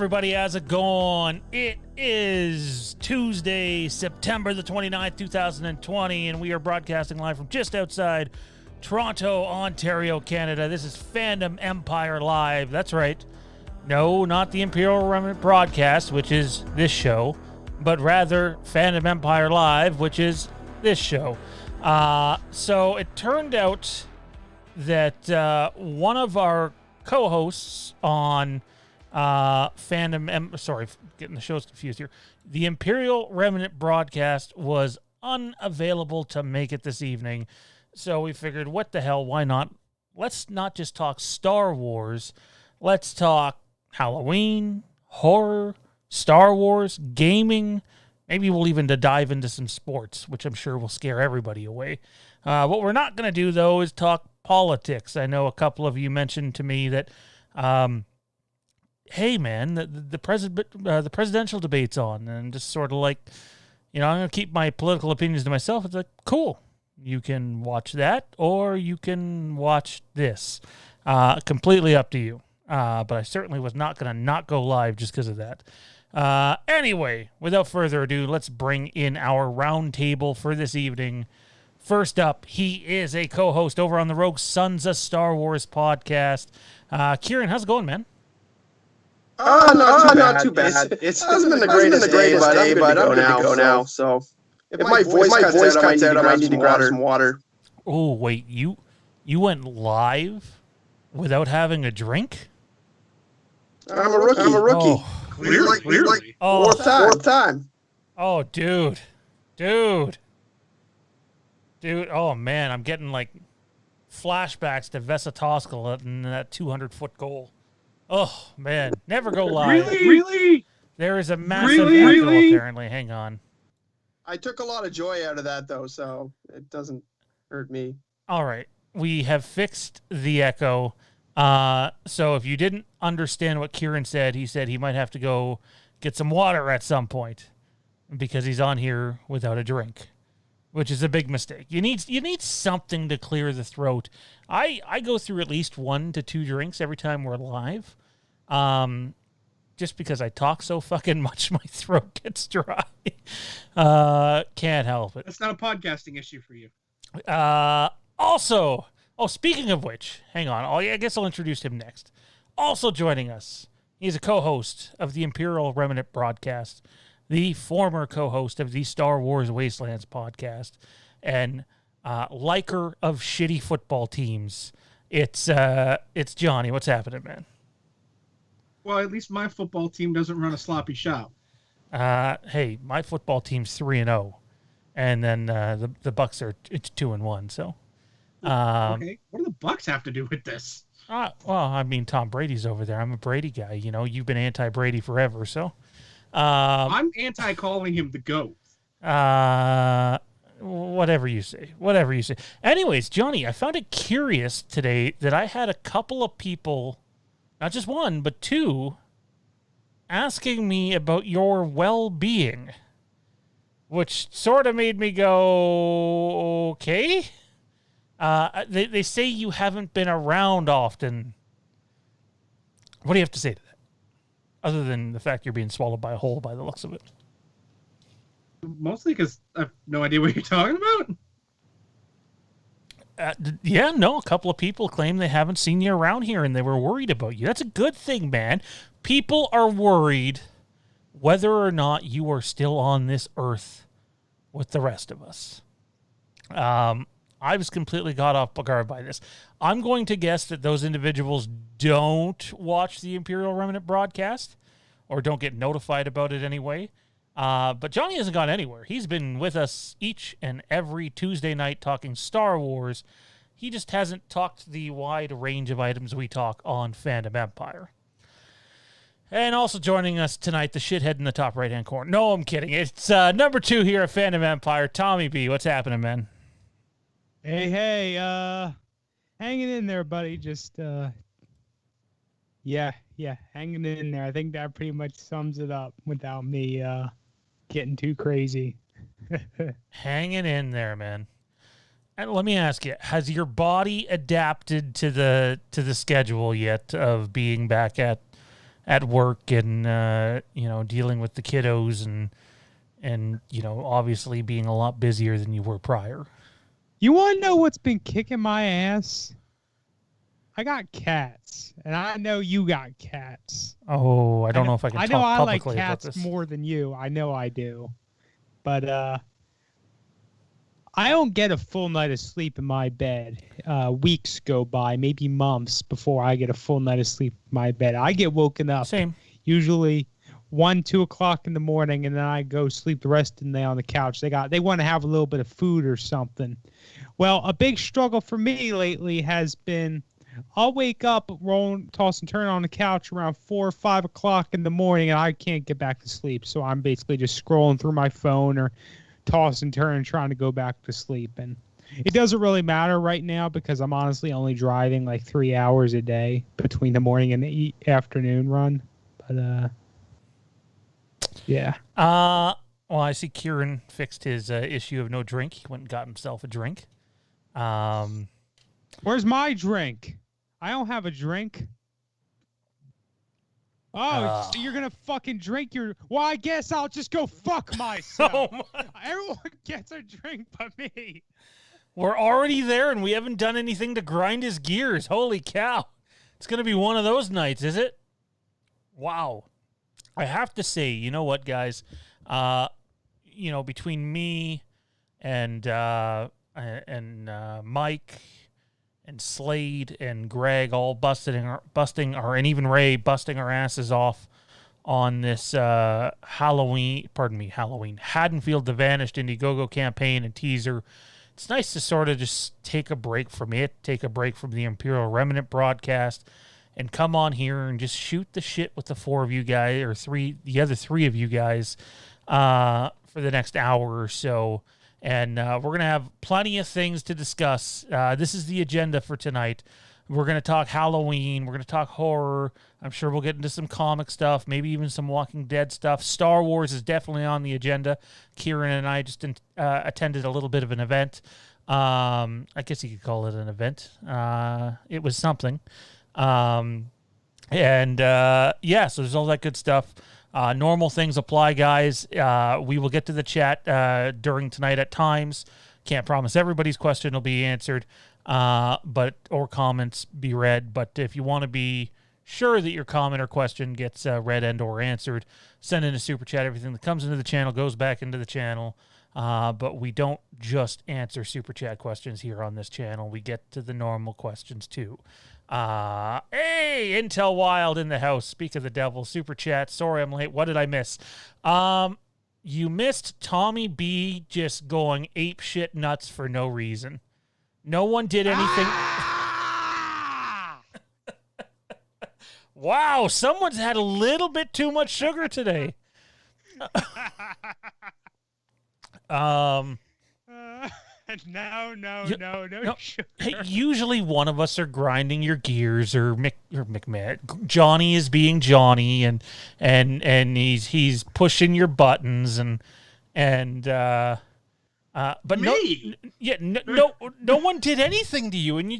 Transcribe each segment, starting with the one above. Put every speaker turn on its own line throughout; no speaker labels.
everybody? How's it going? It is Tuesday, September the 29th, 2020, and we are broadcasting live from just outside Toronto, Ontario, Canada. This is Fandom Empire Live. That's right. No, not the Imperial Remnant broadcast, which is this show, but rather Fandom Empire Live, which is this show. So it turned out that one of our co-hosts on getting the shows confused here. The Imperial Remnant broadcast was unavailable to make it this evening. So we figured, what the hell, why not? Let's not just talk Star Wars. Let's talk Halloween, horror, Star Wars, gaming. Maybe we'll even dive into some sports, which I'm sure will scare everybody away. What we're not going to do, though, is talk politics. I know a couple of you mentioned to me that, hey, man, the presidential debate's on, and just sort of like, I'm going to keep my political opinions to myself. It's like, cool. You can watch that, or you can watch this. Completely up to you. But I certainly was not going to not go live just because of that. Anyway, without further ado, let's bring in our round table for this evening. First up, he is a co-host over on the Rogue Sons of Star Wars podcast. Kieran, how's it going, man?
Not too bad. It hasn't been the greatest day, but I'm good to go now. So if my voice cuts out, I might need to grab some water.
Oh, wait, you went live without having a drink?
I'm a rookie.
Oh.
Clearly. Fourth time.
Oh, dude. Oh, man, I'm getting, like, flashbacks to Vesatoskal and that 200-foot goal. Oh, man, never go live.
Really?
There is a massive echo, apparently. Hang on.
I took a lot of joy out of that, though, so it doesn't hurt me.
All right, we have fixed the echo. So if you didn't understand what Kieran said, he said he might have to go get some water at some point because he's on here without a drink, which is a big mistake. You need something to clear the throat. I go through at least 1 to 2 drinks every time we're live. Just because I talk so fucking much, my throat gets dry. Can't help it.
That's not a podcasting issue for you.
Also, speaking of which, hang on. I guess I'll introduce him next. Also joining us, he's a co-host of the Imperial Remnant broadcast, the former co-host of the Star Wars Wastelands podcast, and liker of shitty football teams. It's Johnny. What's happening, man?
Well, at least my football team doesn't run a sloppy shop.
Hey, my football team's 3-0, and then the Bucks are 2-1. So.
Okay, what do the Bucks have to do with this?
Well, I mean, Tom Brady's over there. I'm a Brady guy. You've been anti-Brady forever, so.
I'm anti-calling him the GOAT.
Whatever you say. Anyways, Johnny, I found it curious today that I had a couple of people, not just one, but 2, asking me about your well-being, which sort of made me go, okay. They say you haven't been around often. What do you have to say to that? Other than the fact you're being swallowed by a hole by the looks of it.
Mostly because I have no idea what you're talking about.
A couple of people claim they haven't seen you around here and they were worried about you. That's a good thing, man. People are worried whether or not you are still on this earth with the rest of us. I was completely caught off guard by this. I'm going to guess that those individuals don't watch the Imperial Remnant broadcast or don't get notified about it anyway. But Johnny hasn't gone anywhere. He's been with us each and every Tuesday night talking Star Wars. He just hasn't talked the wide range of items we talk on Fandom Empire. And also joining us tonight, the shithead in the top right-hand corner. No, I'm kidding. It's number 2 here at Fandom Empire, Tommy B. What's happening, man?
Hey, hanging in there, buddy. Just, yeah, hanging in there. I think that pretty much sums it up without me getting too crazy.
Hanging in there, man. And let me ask you, has your body adapted to the schedule yet of being back at at work and dealing with the kiddos and obviously being a lot busier than you were prior.
You want to know what's been kicking my ass? I got cats, and I know you got cats.
Oh, I don't know if I can talk publicly about this.
I like cats more than you. I know I do. But I don't get a full night of sleep in my bed. Weeks go by, maybe months, before I get a full night of sleep in my bed. I get woken up.
Same.
Usually 1, 2 o'clock in the morning, and then I go sleep the rest of the day on the couch. They want to have a little bit of food or something. Well, a big struggle for me lately has been I'll wake up, toss and turn on the couch around 4 or 5 o'clock in the morning, and I can't get back to sleep. So I'm basically just scrolling through my phone or toss and turn trying to go back to sleep. And it doesn't really matter right now because I'm honestly only driving like 3 hours a day between the morning and the afternoon run. But yeah.
Well, I see Kieran fixed his issue of no drink. He went and got himself a drink.
Where's my drink? I don't have a drink. Oh, so you're going to fucking drink your... Well, I guess I'll just go fuck myself. Everyone gets a drink but me.
We're already there, and we haven't done anything to grind his gears. Holy cow. It's going to be one of those nights, is it? Wow. I have to say, you know what, guys? Between me and Mike and Slade and Greg all busting our asses off on this Halloween, Haddonfield The Vanished Indiegogo campaign and teaser. It's nice to sort of just take a break from it, take a break from the Imperial Remnant broadcast, and come on here and just shoot the shit with the four of you guys, or the other three of you guys, for the next hour or so. And we're going to have plenty of things to discuss. This is the agenda for tonight. We're going to talk Halloween. We're going to talk horror. I'm sure we'll get into some comic stuff, maybe even some Walking Dead stuff. Star Wars is definitely on the agenda. Kieran and I just attended a little bit of an event. I guess you could call it an event. It was something. So there's all that good stuff. Normal things apply, guys. We will get to the chat during tonight at times. Can't promise everybody's question will be answered, or comments be read. But if you want to be sure that your comment or question gets read and or answered, send in a super chat. Everything that comes into the channel goes back into the channel. But we don't just answer super chat questions here on this channel. We get to the normal questions too. Hey, Intel Wild in the house. Speak of the devil. Super chat. Sorry I'm late. What did I miss? You missed Tommy B just going ape shit nuts for no reason. No one did anything. Wow, someone's had a little bit too much sugar today.
No. Sugar.
Hey, usually one of us are grinding your gears, or McMahon. Johnny is being Johnny, and he's pushing your buttons, but
Me?
no one did anything to you, and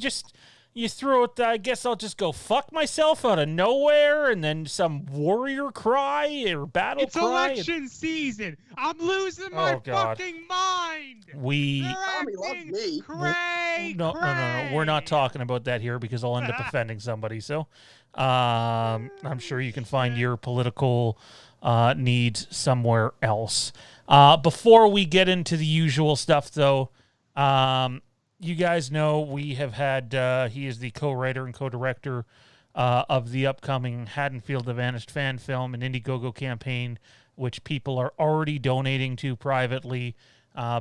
you throw it. I guess I'll just go fuck myself out of nowhere, and then some warrior cry or battle
it's
cry.
It's election season. I'm losing my fucking mind.
Tommy loves me.
No. We're not talking about that here because I'll end up offending somebody. So, I'm sure you can find your political needs somewhere else. Before we get into the usual stuff, though, you guys know we have had, he is the co-writer and co-director of the upcoming Haddonfield The Vanished fan film and Indiegogo campaign, which people are already donating to privately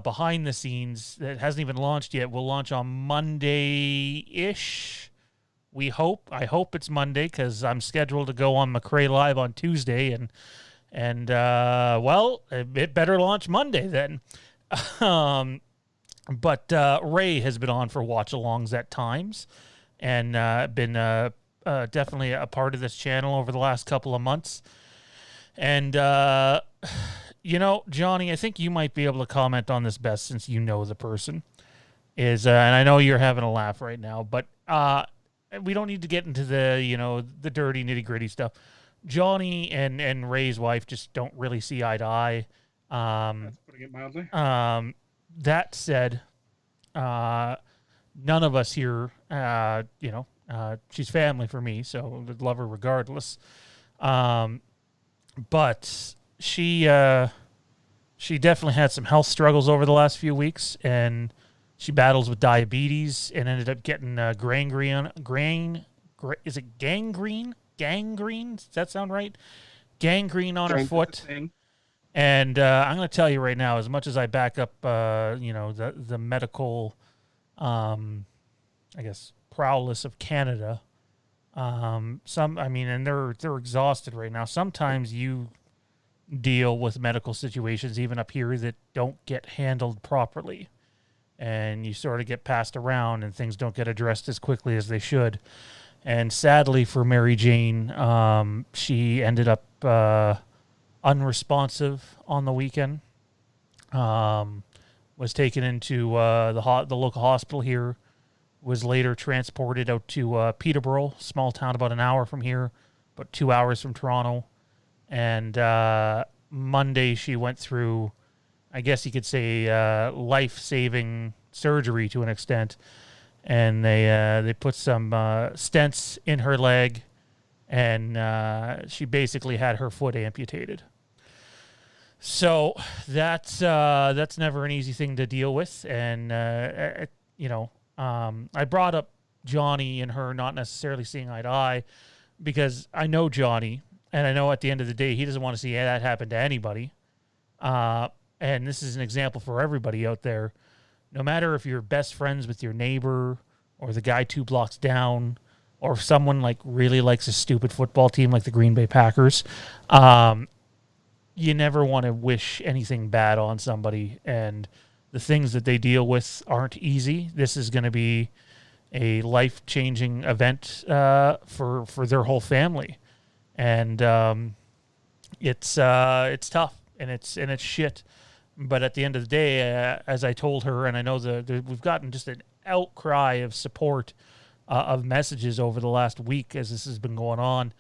behind the scenes. That hasn't even launched yet. Will launch on Monday-ish. We hope. I hope it's Monday because I'm scheduled to go on McRae Live on Tuesday, and it better launch Monday then. But Ray has been on for watch-alongs at times and been definitely a part of this channel over the last couple of months. And, Johnny, I think you might be able to comment on this best since you know the person. And I know you're having a laugh right now, but we don't need to get into the dirty, nitty-gritty stuff. Johnny and Ray's wife just don't really see eye to eye.
That's putting it mildly.
That said, none of us here, she's family for me, so I'd love her regardless. But she definitely had some health struggles over the last few weeks, and she battles with diabetes and ended up getting is it gangrene? Gangrene? Does that sound right? Gangrene on her foot. And I'm going to tell you right now, as much as I back up, the medical, I guess, prowess of Canada, and they're exhausted right now. Sometimes you deal with medical situations, even up here, that don't get handled properly, and you sort of get passed around, and things don't get addressed as quickly as they should. And sadly for Mary Jane, she ended up unresponsive on the weekend. Was taken into the local hospital here. Was later transported out to Peterborough, small town about an hour from here, about 2 hours from Toronto. And Monday she went through, I guess you could say, life-saving surgery to an extent. And they put some stents in her leg, and she basically had her foot amputated. So that's never an easy thing to deal with. And I brought up Johnny and her not necessarily seeing eye to eye because I know Johnny, and I know at the end of the day he doesn't want to see that happen to anybody. And this is an example for everybody out there. No matter if you're best friends with your neighbor or the guy 2 blocks down, or if someone like really likes a stupid football team like the Green Bay Packers, you never want to wish anything bad on somebody. And the things that they deal with aren't easy. This is going to be a life-changing event for their whole family, and it's tough and it's shit. But at the end of the day, as I told her, and I know we've gotten just an outcry of support of messages over the last week as this has been going on.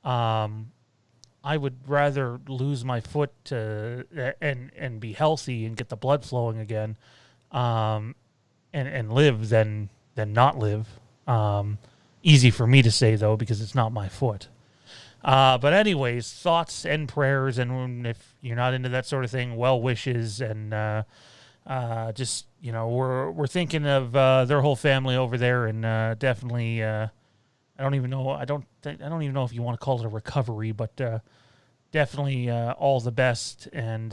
I would rather lose my foot and be healthy and get the blood flowing again, and live than not live. Easy for me to say though, because it's not my foot. But anyways, thoughts and prayers, and if you're not into that sort of thing, well wishes, and just we're thinking of their whole family over there, and definitely I don't even know if you want to call it a recovery, but definitely all the best, and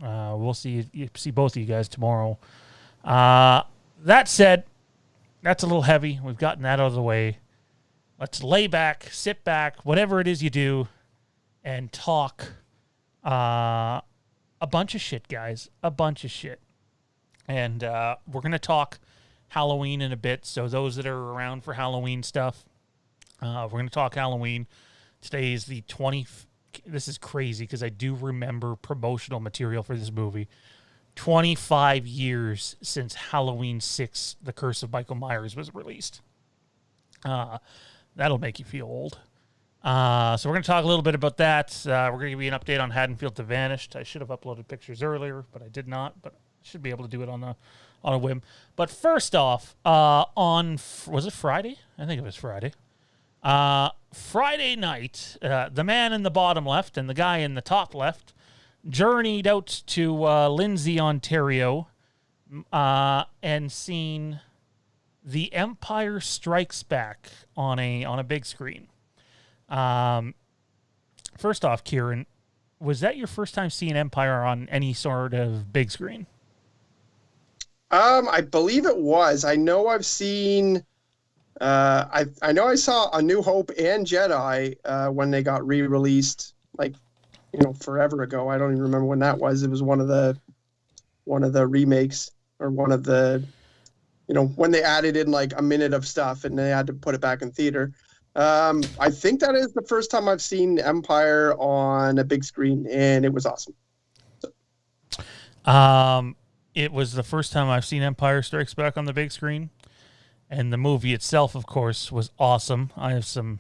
we'll see both of you guys tomorrow. That said, that's a little heavy. We've gotten that out of the way. Let's lay back, sit back, whatever it is you do, and talk a bunch of shit, guys. A bunch of shit. And we're going to talk Halloween in a bit, so those that are around for Halloween stuff, we're going to talk Halloween. Today is the 20th. This is crazy because I do remember promotional material for this movie. 25 years since Halloween 6, The Curse of Michael Myers, was released. That'll make you feel old. So we're going to talk a little bit about that. We're going to give you an update on Haddonfield The Vanished. I should have uploaded pictures earlier, but I did not. But I should be able to do it on a whim. But first off, was it Friday? I think it was Friday. Friday night, the man in the bottom left and the guy in the top left journeyed out to Lindsay, Ontario, and seen The Empire Strikes Back on a big screen. First off, Kieran, was that your first time seeing Empire on any sort of big screen?
I believe it was. I know I've seen. I know I saw A New Hope and Jedi when they got re-released, forever ago. I don't even remember when that was. It was one of the remakes, or one of the. When they added in like a minute of stuff and they had to put it back in theater. I think that is the first time I've seen Empire on a big screen, and it was awesome.
It was the first time I've seen Empire Strikes Back on the big screen, and the movie itself, of course, was awesome. I have some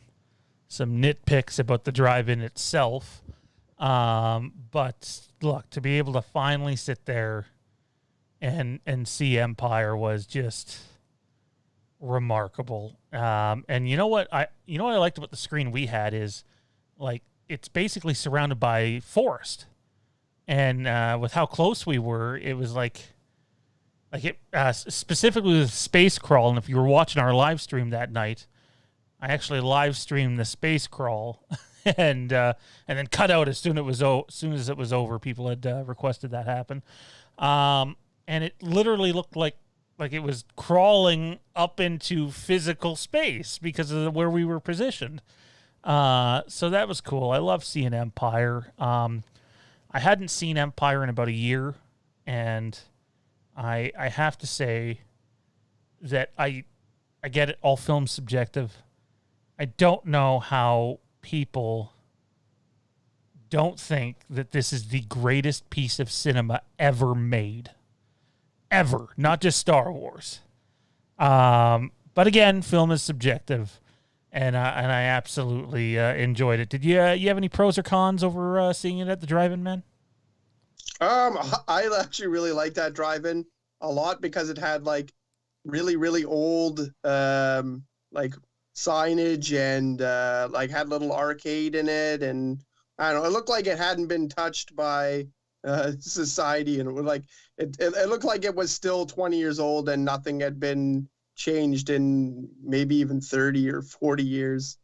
nitpicks about the drive-in itself. But look, to be able to finally sit there and see Empire was just remarkable. And you know what I liked about the screen we had is, like, it's basically surrounded by forest, and with how close we were, it was like it specifically with space crawl. And if you were watching our live stream that night, I actually live streamed the space crawl and then cut out as soon as it was over. People had requested that happen, and it literally looked like it was crawling up into physical space because of where we were positioned. So that was cool. I love seeing Empire. I hadn't seen Empire in about a year, and I have to say that I get it, all film's subjective. I don't know how people don't think that this is the greatest piece of cinema ever made. Ever. Not just Star Wars. But again, film is subjective, and I absolutely enjoyed it. Did you have any pros or cons over seeing it at the drive-in, man?
I actually really liked that drive-in a lot because it had like really, really old like signage and like had a little arcade in it, and I don't know, it looked like it hadn't been touched by society, and it was like it looked like it was still 20 years old and nothing had been changed in maybe even 30 or 40 years,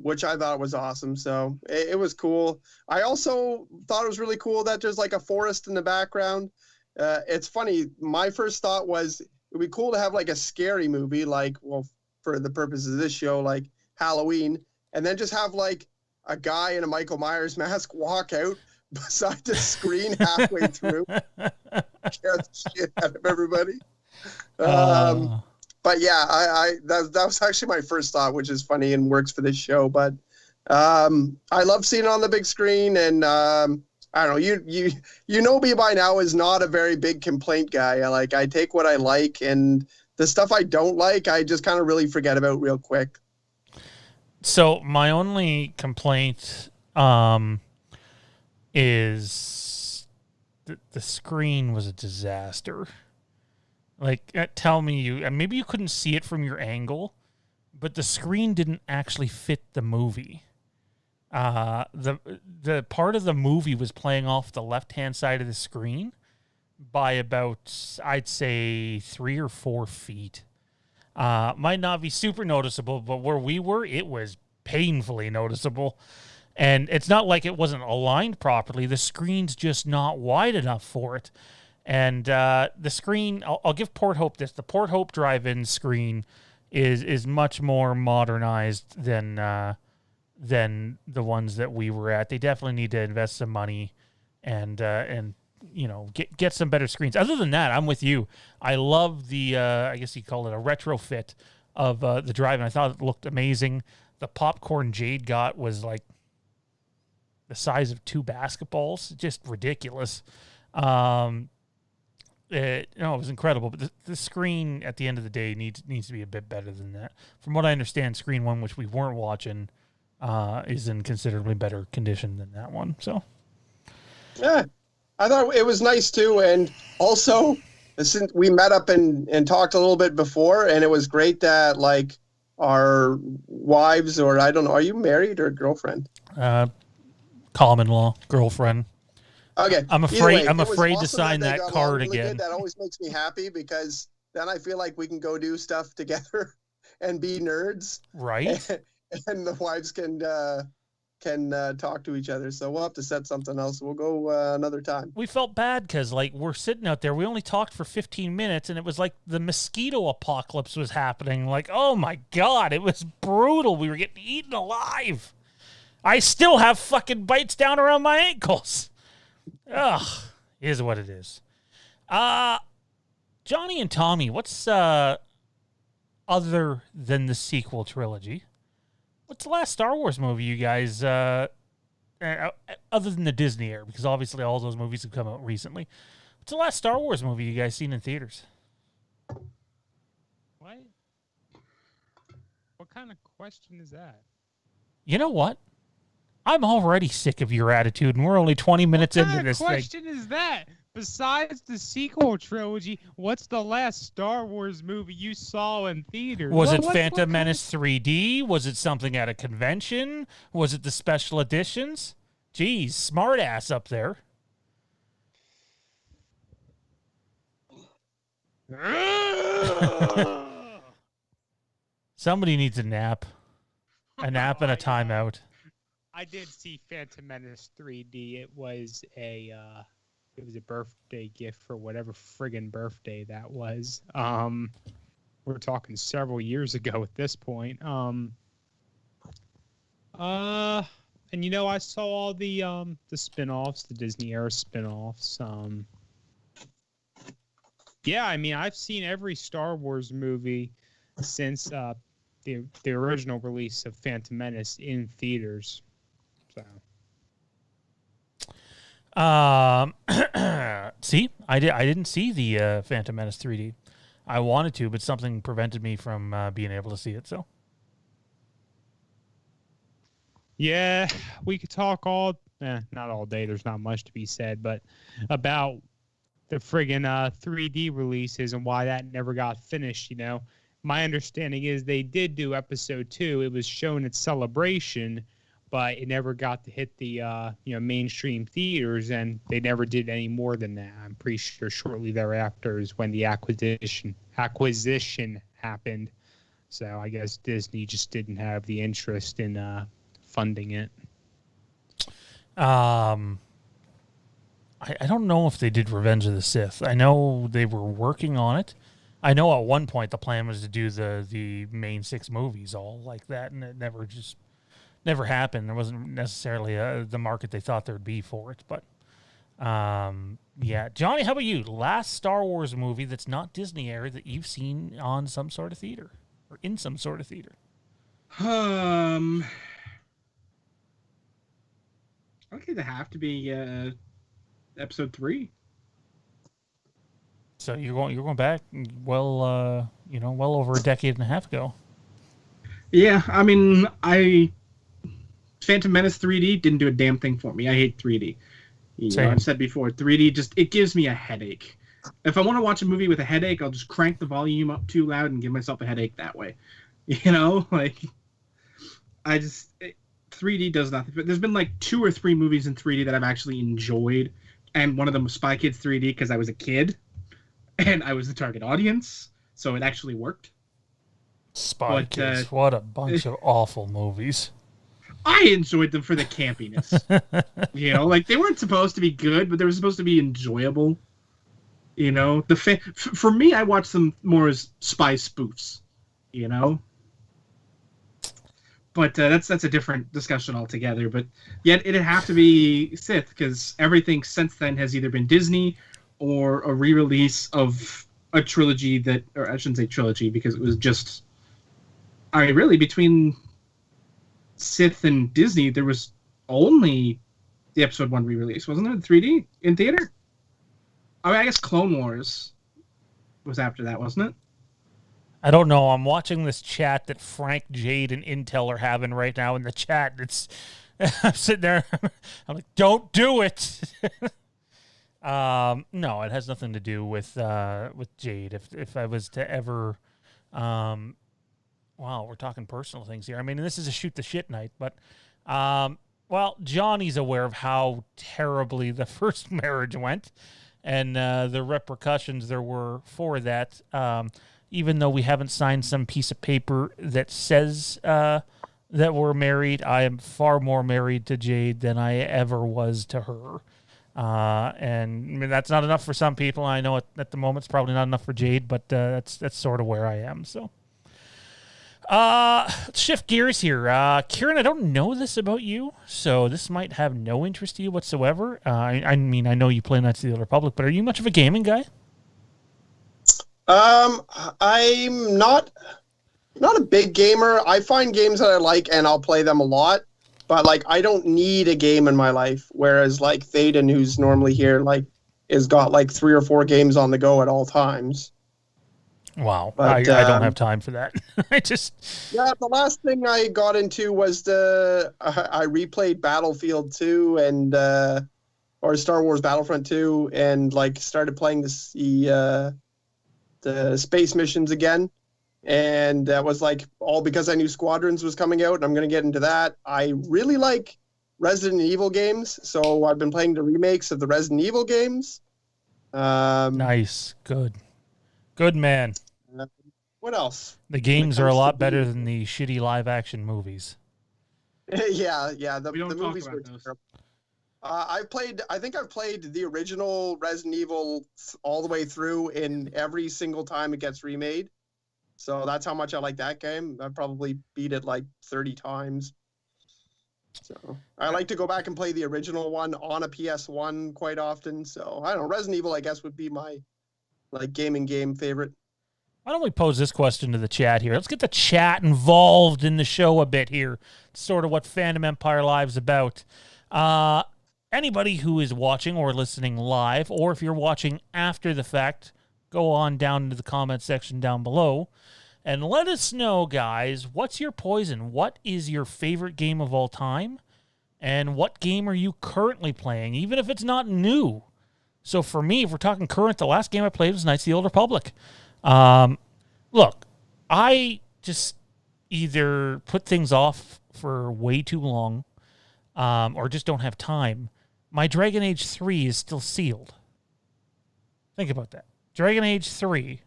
which I thought was awesome. So it was cool. I also thought it was really cool that there's like a forest in the background. It's funny, my first thought was it'd be cool to have like a scary movie, like, well, for the purposes of this show, like Halloween, and then just have like a guy in a Michael Myers mask walk out beside the screen halfway through, scare the shit out of everybody. But yeah, that was actually my first thought, which is funny and works for this show. But I love seeing it on the big screen, and I don't know, you know me by now is not a very big complaint guy. I take what I like, and the stuff I don't like, I just kind of really forget about real quick.
So my only complaint is the screen was a disaster. Like, tell me and maybe you couldn't see it from your angle, but the screen didn't actually fit the movie. The part of the movie was playing off the left-hand side of the screen by about, I'd say, 3 or 4 feet. Might not be super noticeable, but where we were, it was painfully noticeable. And it's not like it wasn't aligned properly. The screen's just not wide enough for it. And the screen, I'll give Port Hope this. The Port Hope drive-in screen is much more modernized than the ones that we were at. They definitely need to invest some money and you know, get some better screens. Other than that, I'm with you. I love the I guess you call it a retrofit of the drive-in. I thought it looked amazing. The popcorn Jade got was like the size of 2 basketballs, just ridiculous. It was incredible, but the screen at the end of the day needs to be a bit better than that. From what I understand, screen 1, which we weren't watching, is in considerably better condition than that one. So,
yeah, I thought it was nice too, and also since we met up and talked a little bit before, and it was great that like our wives, or I don't know, are you married or girlfriend?
Common law girlfriend.
Okay.
I'm afraid
awesome
to sign that card really again.
Good. That always makes me happy because then I feel like we can go do stuff together and be nerds.
Right.
And the wives can talk to each other. So we'll have to set something else. We'll go another time.
We felt bad because like we're sitting out there. We only talked for 15 minutes, and it was like the mosquito apocalypse was happening. Like, oh my God, it was brutal. We were getting eaten alive. I still have fucking bites down around my ankles. Ugh, is what it is. Johnny and Tommy, what's other than the sequel trilogy? What's the last Star Wars movie you guys, other than the Disney era, because obviously all those movies have come out recently. What's the last Star Wars movie you guys seen in theaters?
What? What kind of question is that?
You know what? I'm already sick of your attitude, and we're only 20 minutes into this thing.
What question is that? Besides the sequel trilogy, what's the last Star Wars movie you saw in theaters?
Was it Phantom Menace 3D? Was it something at a convention? Was it the special editions? Geez, smart ass up there. Somebody needs a nap. A nap and a timeout.
I did see Phantom Menace 3D. It was a birthday gift for whatever friggin' birthday that was. We're talking several years ago at this point. And I saw all the spin-offs, the Disney era spin-offs. Yeah, I mean, I've seen every Star Wars movie since the original release of Phantom Menace in theaters. So.
See, I didn't see the Phantom Menace 3D. I wanted to, but something prevented me from being able to see it. So.
Yeah, we could talk not all day. There's not much to be said, but about the friggin' 3D releases and why that never got finished. My understanding is they did do episode 2. It was shown at Celebration, but it never got to hit the mainstream theaters, and they never did any more than that. I'm pretty sure shortly thereafter is when the acquisition happened. So I guess Disney just didn't have the interest in funding it.
I don't know if they did Revenge of the Sith. I know they were working on it. I know at one point the plan was to do the main 6 movies all like that, and it never happened. There wasn't necessarily the market they thought there'd be for it. But, yeah. Johnny, how about you? Last Star Wars movie that's not Disney era that you've seen on some sort of theater or in some sort of theater?
Okay, they have to be episode 3.
So you're going back well over a decade and a half ago.
Yeah, I mean, Phantom Menace 3D didn't do a damn thing for me. I hate 3D. I've said before, 3D it gives me a headache. If I want to watch a movie with a headache, I'll just crank the volume up too loud and give myself a headache that way. 3D does nothing. But there's been like 2 or 3 movies in 3D that I've actually enjoyed, and one of them was Spy Kids 3D because I was a kid and I was the target audience, so it actually worked.
Spy Kids, what a bunch of awful movies.
I enjoyed them for the campiness. They weren't supposed to be good, but they were supposed to be enjoyable. For me, I watch them more as spy spoofs. But that's a different discussion altogether. But yet it'd have to be Sith, because everything since then has either been Disney or a re-release of a trilogy or I shouldn't say trilogy, because it was just, really between Sith and Disney, there was only the episode 1 re-release, wasn't there? 3D in theater? I guess Clone Wars was after that, wasn't it?
I don't know. I'm watching this chat that Frank, Jade, and Intel are having right now in the chat. I'm sitting there. I'm like, don't do it. No, it has nothing to do with Jade. If I was to ever, wow, we're talking personal things here. I mean, this is a shoot the shit night, but, well, Johnny's aware of how terribly the first marriage went and the repercussions there were for that. Even though we haven't signed some piece of paper that says that we're married, I am far more married to Jade than I ever was to her. And I mean, that's not enough for some people. I know at the moment it's probably not enough for Jade, but that's sort of where I am. So, let's shift gears here. Kieran, I don't know this about you, so this might have no interest to you whatsoever. I mean, I know you play Knights of the Old Republic, but are you much of a gaming guy?
I'm not a big gamer. I find games that I like and I'll play them a lot, but I don't need a game in my life. Whereas Thaden, who's normally here, has got 3 or 4 games on the go at all times.
Wow.
But,
I don't have time for that. I just...
Yeah, the last thing I got into was I replayed Battlefield 2 and or Star Wars Battlefront 2 and like started playing the space missions again. And that was like all because I knew Squadrons was coming out, and I'm going to get into that. I really like Resident Evil games, so I've been playing the remakes of the Resident Evil games.
Nice. Good man.
What else?
The games are a lot better than the shitty live-action movies.
yeah. The
We don't talk
movies
about
were
those.
terrible. I think I've played the original Resident Evil all the way through, and every single time it gets remade. So that's how much I like that game. I probably beat it like 30 times. So I like to go back and play the original one on a PS1 quite often. So I don't know. Resident Evil, I guess, would be my like gaming game favorite.
Why don't we pose this question to the chat here? Let's get the chat involved in the show a bit here. It's sort of what Fandom Empire Live's about. Anybody who is watching or listening live, or if you're watching after the fact, go on down into the comment section down below and let us know, guys, what's your poison? What is your favorite game of all time? And what game are you currently playing, even if it's not new? So for me, if we're talking current, the last game I played was Knights of the Old Republic. Look, I just either put things off for way too long or just don't have time. My Dragon Age 3 is still sealed. Think about that. Dragon Age 3,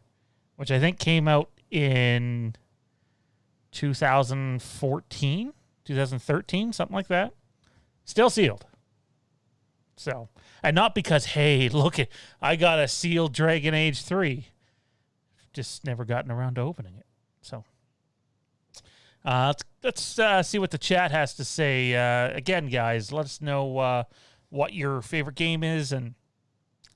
which I think came out in 2014, 2013, something like that. Still sealed. So, and not because, hey, look, I got a sealed Dragon Age 3. Just never gotten around to opening it. So, let's see what the chat has to say. Again, guys, let us know what your favorite game is and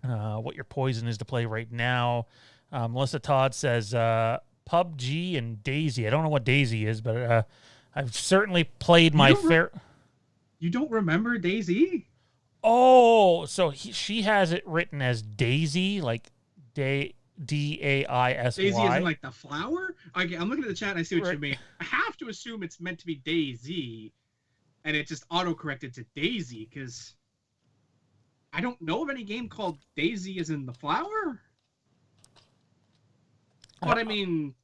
what your poison is to play right now. Melissa Todd says PUBG and Daisy. I don't know what Daisy is, but I've certainly played my fair.
You don't remember Daisy?
Oh, so she has it written as Daisy, like Daisy.
Daisy isn't like the flower? Okay, I'm looking at the chat and I see what you mean. I have to assume it's meant to be Daisy, and it just auto-corrected to Daisy, because I don't know of any game called Daisy as in the flower. But I mean,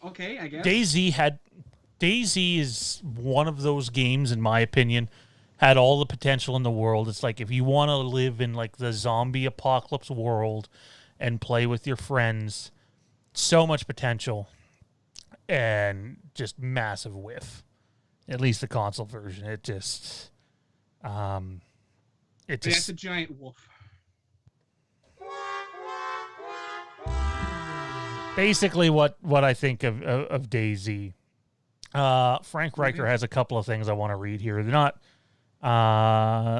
okay, I guess.
Daisy is one of those games, in my opinion, had all the potential in the world. It's like if you want to live in like the zombie apocalypse world and play with your friends, so much potential and just massive whiff. At least the console version. That's
a giant wolf.
Basically what I think of Daisy. Frank Riker has a couple of things I want to read here. They're not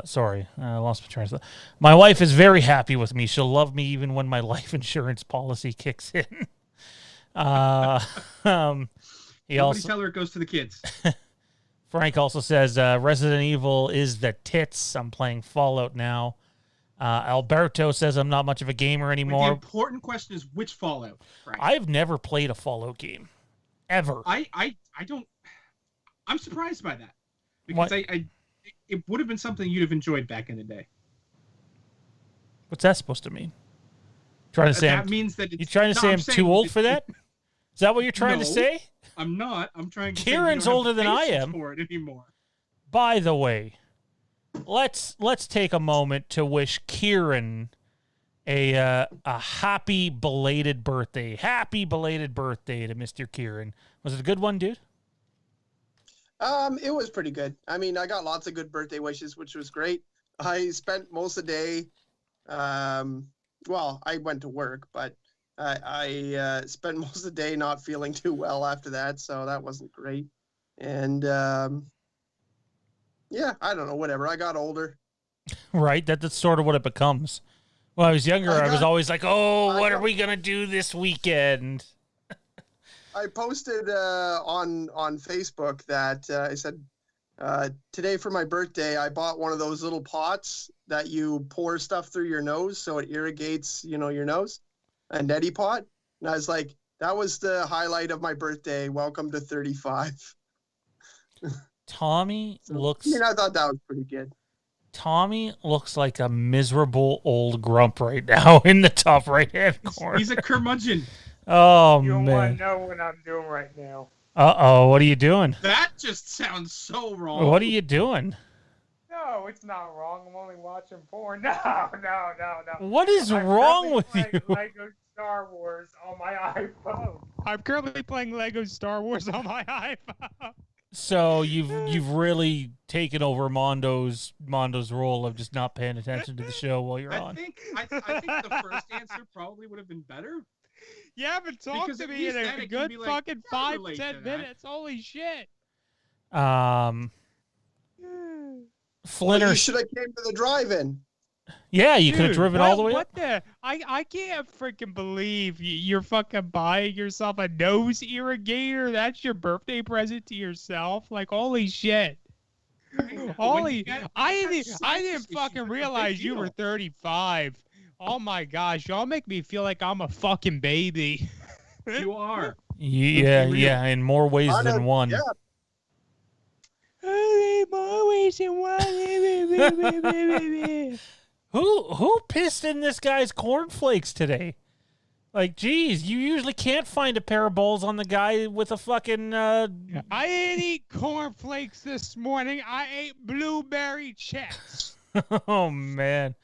sorry, I lost my train of thought. My wife is very happy with me. She'll love me even when my life insurance policy kicks in. He also
tell her it goes to the kids.
Frank also says Resident Evil is the tits. I'm playing Fallout now. Alberto says I'm not much of a gamer anymore.
The important question is which Fallout, Frank?
I've never played a Fallout game. Ever.
I don't. I'm surprised by that. Because it would have been something you'd have enjoyed back in the day.
What's that supposed to mean? Trying to say
that means that
you're trying to say I'm too old for that? Is that what you're trying to say?
I'm not. I'm trying to
Kieran's older than I am.
For it anymore.
By the way, let's take a moment to wish Kieran a happy belated birthday. Happy belated birthday to Mr. Kieran. Was it a good one, dude?
It was pretty good. I mean, I got lots of good birthday wishes, which was great. I spent most of the day, well, I went to work, but I spent most of the day not feeling too well after that, so that wasn't great. And yeah, I don't know, whatever. I got older.
Right, that's sort of what it becomes. When I was younger, I was always like, oh, what are we going to do this weekend?
I posted on Facebook that I said, today for my birthday, I bought one of those little pots that you pour stuff through your nose so it irrigates, your nose, a neti pot. And I was like, That was the highlight of my birthday. Welcome to 35.
Tommy looks.
I mean, I thought that was pretty good.
Tommy looks like a miserable old grump right now in the top right-hand corner.
He's a curmudgeon.
Oh,
You don't
man.
want to know what I'm doing right now.
Uh-oh, what are you doing?
That just sounds so wrong.
What are you doing?
No, it's not wrong. I'm only watching porn. No.
What is
I'm
wrong
currently
with you?
playing Lego Star Wars on my iPhone. I'm currently playing Lego Star Wars on my iPhone.
So you've really taken over Mondo's role of just not paying attention to the show while you're
I
on.
think the first answer probably would have been better.
You haven't talked
Because
to
at
me in
least then
a
it can
good
be like,
fucking
yeah, I
5
relate
10
to that.
minutes. Holy shit.
Well,
Flinner,
you should have came to the drive-in.
yeah, you could have
Dude,
driven all the way
What
up.
the? I can't freaking believe you're fucking buying yourself a nose irrigator. That's your birthday present to yourself. Like, holy shit. Holy, I didn't fucking realize you were 35. Oh my gosh, y'all make me feel like I'm a fucking baby.
You are.
Yeah, in more ways than one.
Yeah,
More ways than one.
Who pissed in this guy's cornflakes today? Like, geez, you usually can't find a pair of balls on the guy with a fucking.
I didn't eat cornflakes this morning. I ate blueberry chips.
Oh man,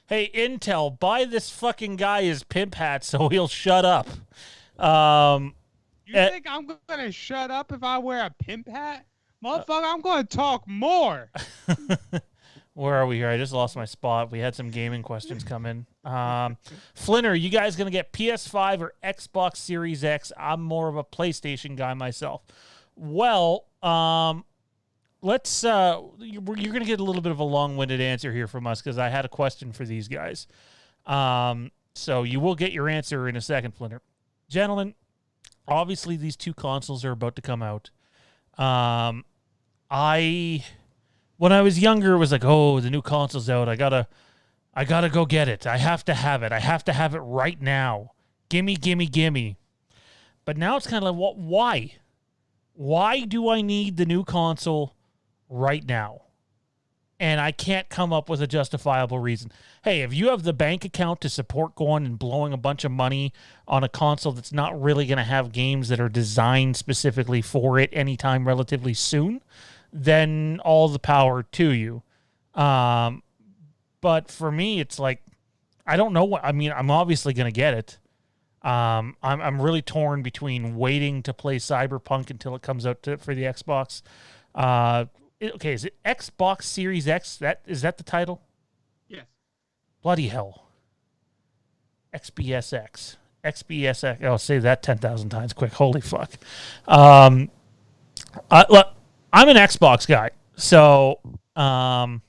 hey Intel, buy this fucking guy his pimp hat so he'll shut up.
You think I'm gonna shut up if I wear a pimp hat? Motherfucker, I'm gonna talk more.
Where are we here? I just lost my spot. We had some gaming questions come in. Flinner, you guys going to get PS5 or Xbox Series X? I'm more of a PlayStation guy myself. Well, let's. You're going to get a little bit of a long-winded answer here from us because I had a question for these guys. So you will get your answer in a second, Flinner. Gentlemen, obviously these two consoles are about to come out. When I was younger, it was like, oh, the new console's out. I gotta go get it. I have to have it. I have to have it right now. Gimme. But now it's kind of like, why? Why do I need the new console right now? And I can't come up with a justifiable reason. Hey, if you have the bank account to support going and blowing a bunch of money on a console that's not really going to have games that are designed specifically for it anytime relatively soon, then all the power to you. But for me, it's like, I don't know what, I mean, I'm obviously going to get it. I'm really torn between waiting to play Cyberpunk until it comes out for the Xbox. Okay, is it Xbox Series X? Is that the title?
Yes.
Bloody hell. XBSX. I'll say that 10,000 times quick. Holy fuck. Look, I'm an Xbox guy, so I'm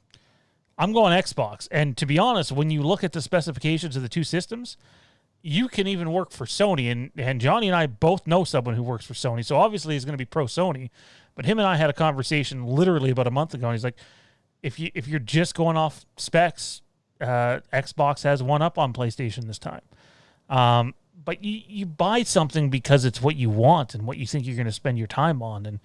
going Xbox. And to be honest, when you look at the specifications of the two systems, you can even work for Sony. And Johnny and I both know someone who works for Sony, so obviously he's going to be pro Sony. But him and I had a conversation literally about a month ago, and he's like, if you're just going off specs, Xbox has one up on PlayStation this time. But you buy something because it's what you want and what you think you're going to spend your time on. And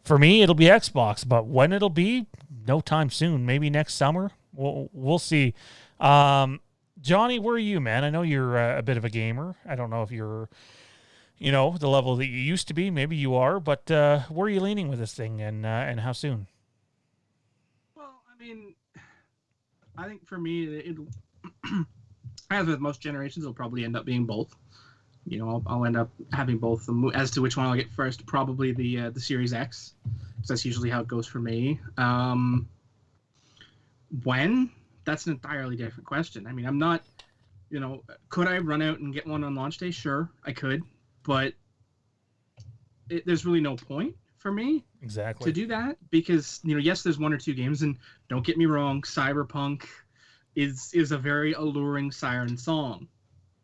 for me, it'll be Xbox, but when it'll be, no time soon. Maybe next summer. We'll see. Johnny, where are you, man? I know you're a bit of a gamer. I don't know if you're, the level that you used to be. Maybe you are, but where are you leaning with this thing, and how soon?
Well, I mean, I think for me, as with most generations, it'll probably end up being both. I'll end up having both. As to which one I'll get first, probably the Series X, because that's usually how it goes for me. When? That's an entirely different question. I mean, I'm not, could I run out and get one on launch day? Sure, I could, but there's really no point for me
Exactly
to do that because, yes, there's one or two games, and don't get me wrong, Cyberpunk is a very alluring siren song.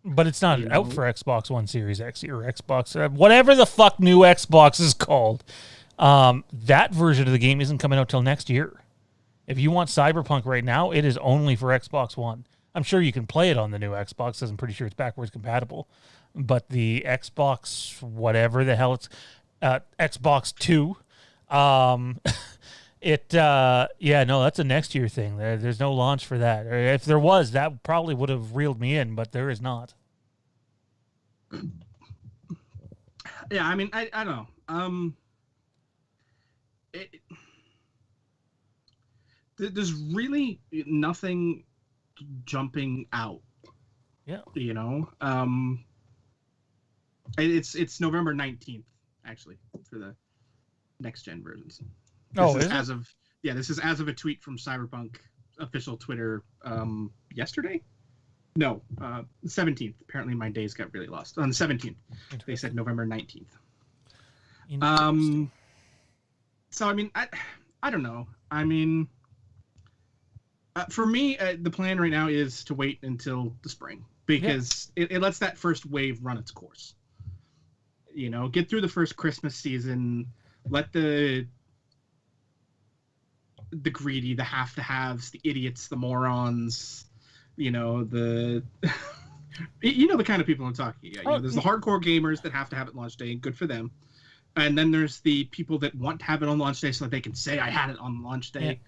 But it's not out for Xbox One Series X or Xbox, whatever the fuck new Xbox is called. That version of the game isn't coming out till next year. If you want Cyberpunk right now, it is only for Xbox One. I'm sure you can play it on the new Xbox, because I'm pretty sure it's backwards compatible. but the Xbox, whatever the hell it's, Xbox 2, that's a next year thing. There's no launch for that. Or if there was, that probably would have reeled me in, but there is not.
Yeah, I mean, I don't know. There's really nothing jumping out.
Yeah.
You know, it's November 19th actually for the next gen versions. This is as of a tweet from Cyberpunk official Twitter yesterday. No, 17th. Apparently my days got really lost. On the 17th, they said November 19th. So I mean, I don't know. I mean, for me, the plan right now is to wait until the spring because it lets that first wave run its course. You know, get through the first Christmas season. Let the greedy, the have-to-haves, the idiots, the morons, you know, the kind of people I'm talking about. You know, there's the hardcore gamers that have to have it launch day, good for them. And then there's the people that want to have it on launch day so that they can say I had it on launch day.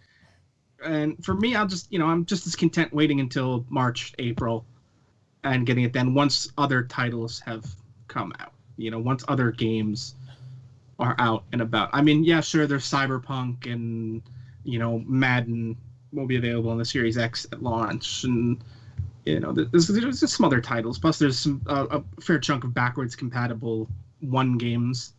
Yeah. And for me, I'm just as content waiting until March, April and getting it then once other titles have come out. You know, once other games are out and about. I mean, yeah, sure, there's Cyberpunk and, you know, Madden will be available on the Series X at launch. And, you know, there's just some other titles. Plus, there's some a fair chunk of backwards compatible One games.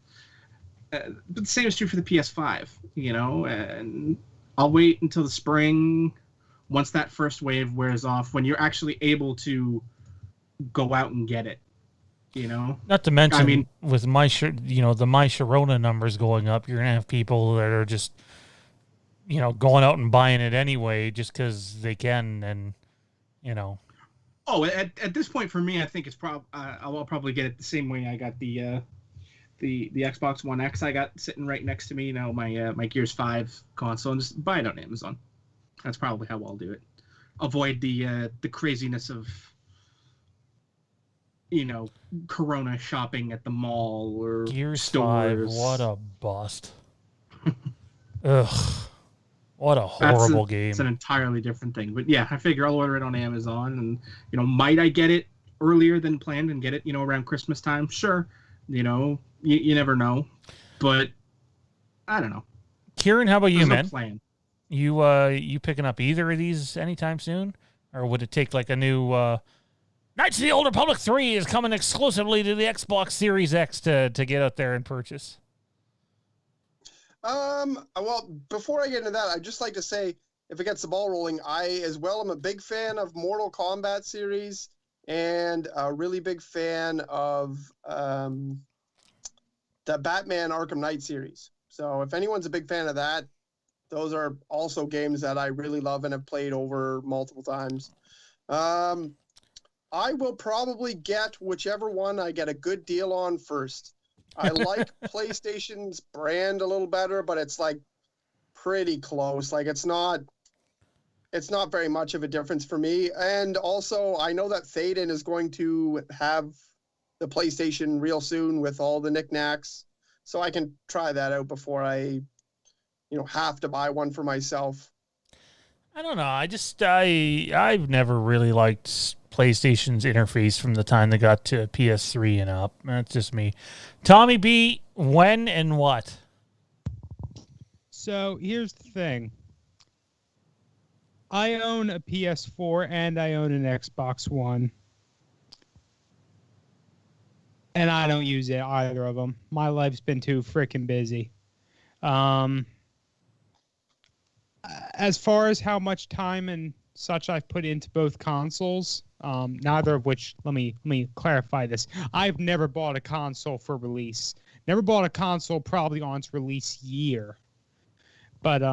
But the same is true for the PS5, you know, and I'll wait until the spring once that first wave wears off when you're actually able to go out and get it. You know,
not to mention, I mean, with the My Sharona numbers going up, you're gonna have people that are just, you know, going out and buying it anyway just because they can, and you know.
Oh, at this point for me, I think it's I'll probably get it the same way I got the Xbox One X I got sitting right next to me. You know, my Gears 5 console, and just buy it on Amazon. That's probably how I'll do it. Avoid the craziness of, you know, Corona shopping at the mall or
Gears
stores.
5, what a bust. Ugh. What a horrible game.
It's an entirely different thing. But yeah, I figure I'll order it on Amazon and, you know, might I get it earlier than planned and get it, you know, around Christmas time? Sure. You know, you never know. But I don't know.
Kieran, how about you, man?
No plan.
You picking up either of these anytime soon? Or would it take like a new Knights of the Old Republic 3 is coming exclusively to the Xbox Series X to get out there and purchase?
Well, before I get into that, I'd just like to say, if it gets the ball rolling, I as well am a big fan of Mortal Kombat series and a really big fan of the Batman Arkham Knight series. So if anyone's a big fan of that, those are also games that I really love and have played over multiple times. I will probably get whichever one I get a good deal on first. I like PlayStation's brand a little better, but it's like pretty close. Like it's not very much of a difference for me. And also I know that Thaden is going to have the PlayStation real soon with all the knickknacks. So I can try that out before I, you know, have to buy one for myself.
I don't know. I've never really liked PlayStation's interface from the time they got to PS3 and up. That's just me. Tommy B, when and what?
So here's the thing. I own a PS4 and I own an Xbox One. And I don't use it, either of them. My life's been too freaking busy. As far as how much time and such I've put into both consoles, neither of which, let me clarify this. I've never bought a console for release. Never bought a console probably on its release year. But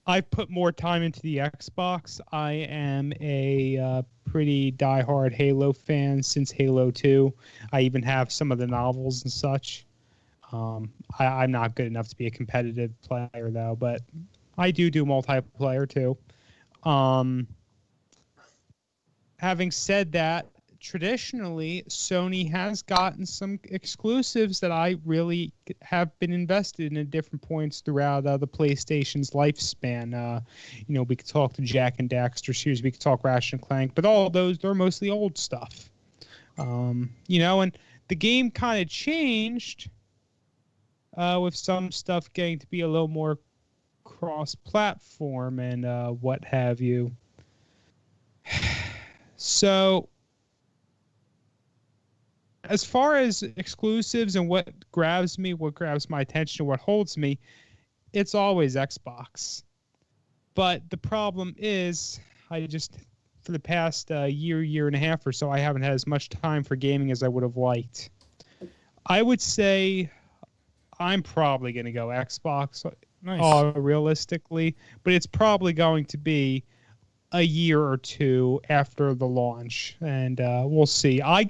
I've put more time into the Xbox. I am a pretty diehard Halo fan since Halo 2. I even have some of the novels and such. I'm not good enough to be a competitive player, though, but I do multiplayer, too. Having said that, traditionally, Sony has gotten some exclusives that I really have been invested in at different points throughout the PlayStation's lifespan. We could talk to Jack and Daxter series, we could talk Ratchet and Clank, but all of those, they're mostly old stuff. And the game kind of changed with some stuff getting to be a little more cross-platform and what have you. So, as far as exclusives and what grabs me, what grabs my attention, what holds me, it's always Xbox. But the problem is, for the past year and a half or so, I haven't had as much time for gaming as I would have liked. I would say I'm probably going to go Xbox, realistically, but it's probably going to be a year or two after the launch, and we'll see. I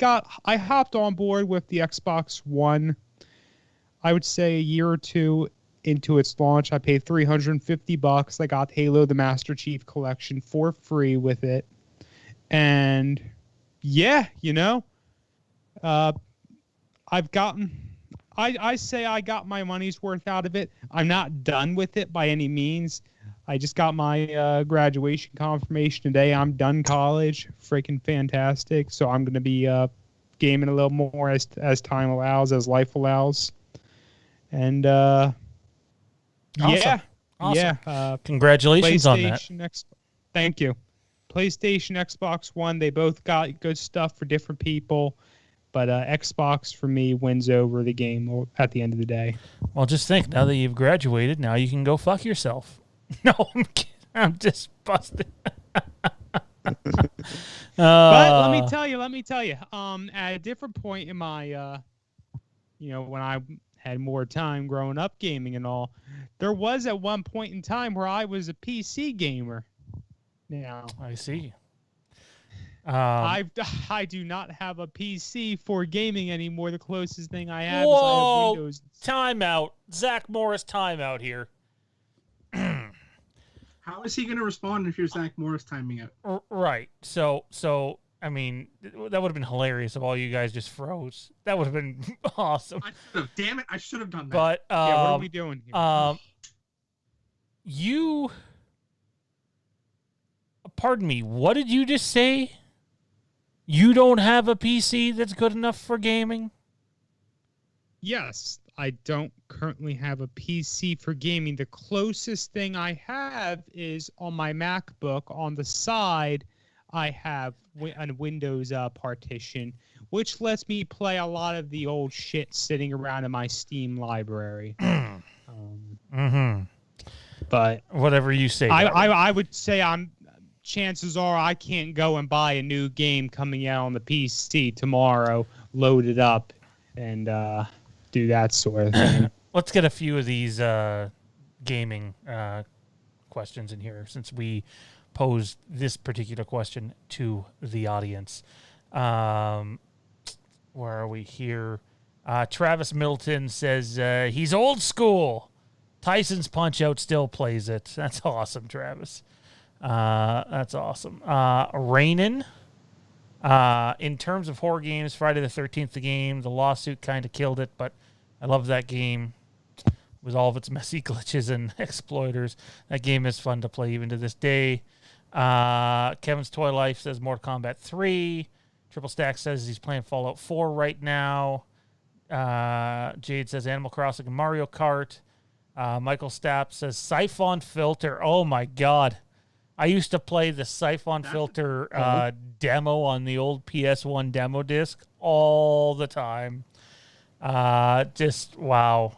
hopped on board with the Xbox One, I would say a year or two into its launch. I paid $350. I got Halo the Master Chief Collection for free with it. And yeah, I say I got my money's worth out of it. I'm not done with it by any means. I just got my graduation confirmation today. I'm done college. Freaking fantastic. So I'm going to be gaming a little more as time allows, as life allows. And
awesome.
Yeah.
Congratulations on that.
Thank you. PlayStation, Xbox One, they both got good stuff for different people. But Xbox, for me, wins over the game at the end of the day.
Well, just think, now that you've graduated, now you can go fuck yourself. No, I'm kidding. I'm just busted.
But let me tell you, at a different point in my, when I had more time growing up gaming and all, there was at one point in time where I was a PC gamer. Now
I see.
I do not have a PC for gaming anymore. The closest thing I have
is
I have Windows.
Timeout. Zach Morris timeout here.
How is he going to respond if you're Zach Morris timing out?
Right. So I mean, that would have been hilarious if all you guys just froze. That would have been awesome.
Damn it! I should have done that.
But
what are we doing here?
Pardon me. What did you just say? You don't have a PC that's good enough for gaming?
Yes, I don't currently have a PC for gaming. The closest thing I have is on my MacBook. On the side, I have a Windows partition, which lets me play a lot of the old shit sitting around in my Steam library. But
whatever you say.
I would say chances are I can't go and buy a new game coming out on the PC tomorrow, load it up, and do that sort of thing.
Let's get a few of these gaming questions in here, since we posed this particular question to the audience. Where are we here? Travis Middleton says he's old school. Tyson's Punch-Out still plays it. That's awesome, Travis. That's awesome. Rainin, in terms of horror games, Friday the 13th, the game, the lawsuit kind of killed it, but I love that game with all of its messy glitches and exploiters. That game is fun to play even to this day. Kevin's Toy Life says Mortal Kombat 3. Triple Stack says he's playing Fallout 4 right now. Jade says Animal Crossing and Mario Kart. Michael Stapp says Siphon Filter. Oh, my God. I used to play the Siphon Filter demo on the old PS1 demo disc all the time. Just, wow.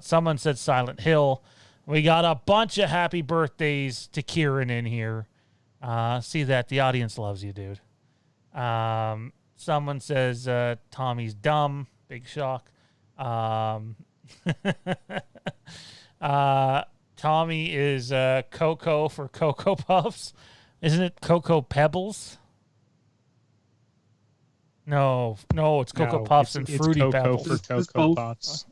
Someone said Silent Hill. We got a bunch of happy birthdays to Kieran in here. See that? The audience loves you, dude. Someone says Tommy's dumb. Big shock. Tommy is Cocoa for Cocoa Puffs. Isn't it Cocoa Pebbles? No, it's Cocoa Puffs and Fruity Pebbles.
For Cocoa Puffs.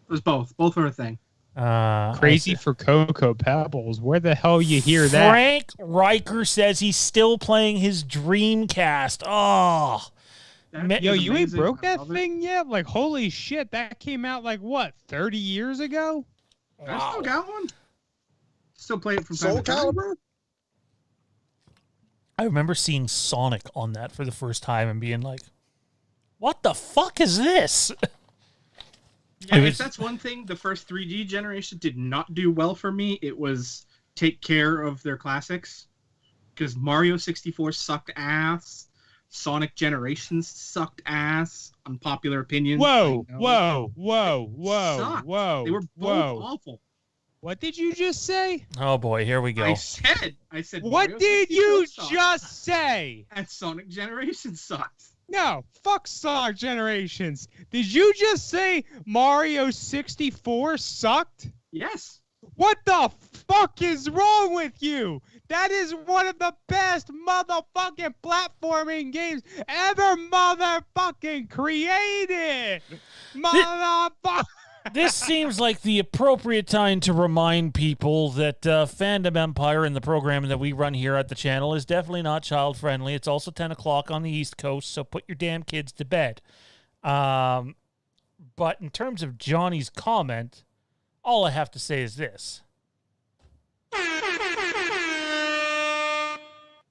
It was both. Both are a thing.
Crazy for Cocoa Pebbles. Where the hell you hear that?
Frank Riker says he's still playing his Dreamcast. Oh,
yo, you ain't broke that thing yet? Like, holy shit, that came out like what, 30 years ago?
Wow. I still got one. Still play it from
Soul
time to time.
Calibur?
I remember seeing Sonic on that for the first time and being like, what the fuck is this?
Yeah, if that's one thing the first 3D generation did not do well for me, it was take care of their classics. Because Mario 64 sucked ass. Sonic Generations sucked ass. Unpopular opinions.
Whoa.
Sucked.
Whoa.
They were both awful.
What did you just say?
Oh boy, here we go.
I said.
What
Mario
did you
sucked.
just say?
And Sonic Generations sucked.
No, fuck Sonic Generations. Did you just say Mario 64 sucked?
Yes.
What the fuck is wrong with you? That is one of the best motherfucking platforming games ever motherfucking created. Motherfucker.
This seems like the appropriate time to remind people that Fandom Empire and the program that we run here at the channel is definitely not child-friendly. It's also 10 o'clock on the East Coast, so put your damn kids to bed. But in terms of Johnny's comment, all I have to say is this.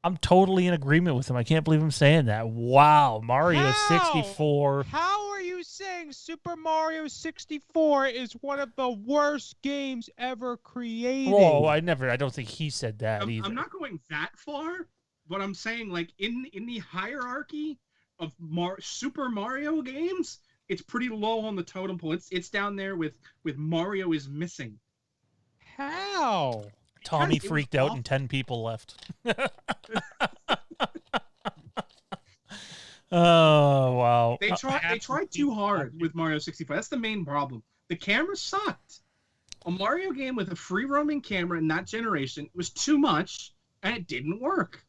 I'm totally in agreement with him. I can't believe I'm saying that. Wow, Mario 64.
How are you saying Super Mario 64 is one of the worst games ever created?
Whoa, I don't think he said that either.
I'm not going that far, but I'm saying like in the hierarchy of Super Mario games, it's pretty low on the totem pole. It's down there with Mario is Missing.
How?
Tommy freaked out and 10 people left. Oh, wow.
They tried too hard with Mario 64. That's the main problem. The camera sucked. A Mario game with a free-roaming camera in that generation was too much, and it didn't work.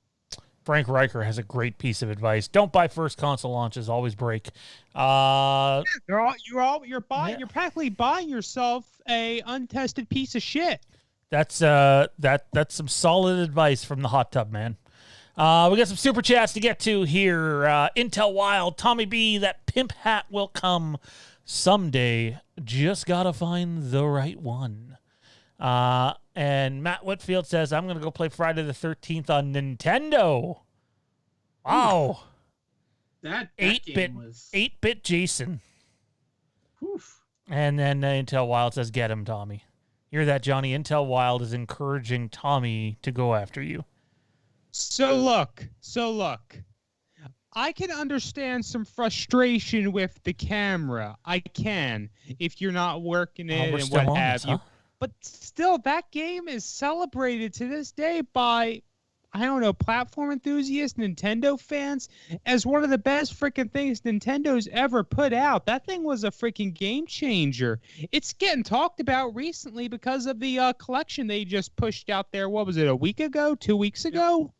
Frank Riker has a great piece of advice. Don't buy first console launches. Always break. You're
practically buying yourself a untested piece of shit.
That's some solid advice from the hot tub man. We got some super chats to get to here. Intel Wild, Tommy B, that pimp hat will come someday. Just gotta find the right one. And Matt Whitfield says, I'm gonna go play Friday the 13th on Nintendo. Wow.
That
8-bit Jason.
Oof.
And then Intel Wild says, get him, Tommy. Hear that, Johnny? Intel Wild is encouraging Tommy to go after you.
So look. I can understand some frustration with the camera. I can, if you're not working it and what have you. But still, that game is celebrated to this day by, I don't know, platform enthusiasts, Nintendo fans, as one of the best freaking things Nintendo's ever put out. That thing was a freaking game changer. It's getting talked about recently because of the collection they just pushed out there. What was it, a week ago? 2 weeks ago?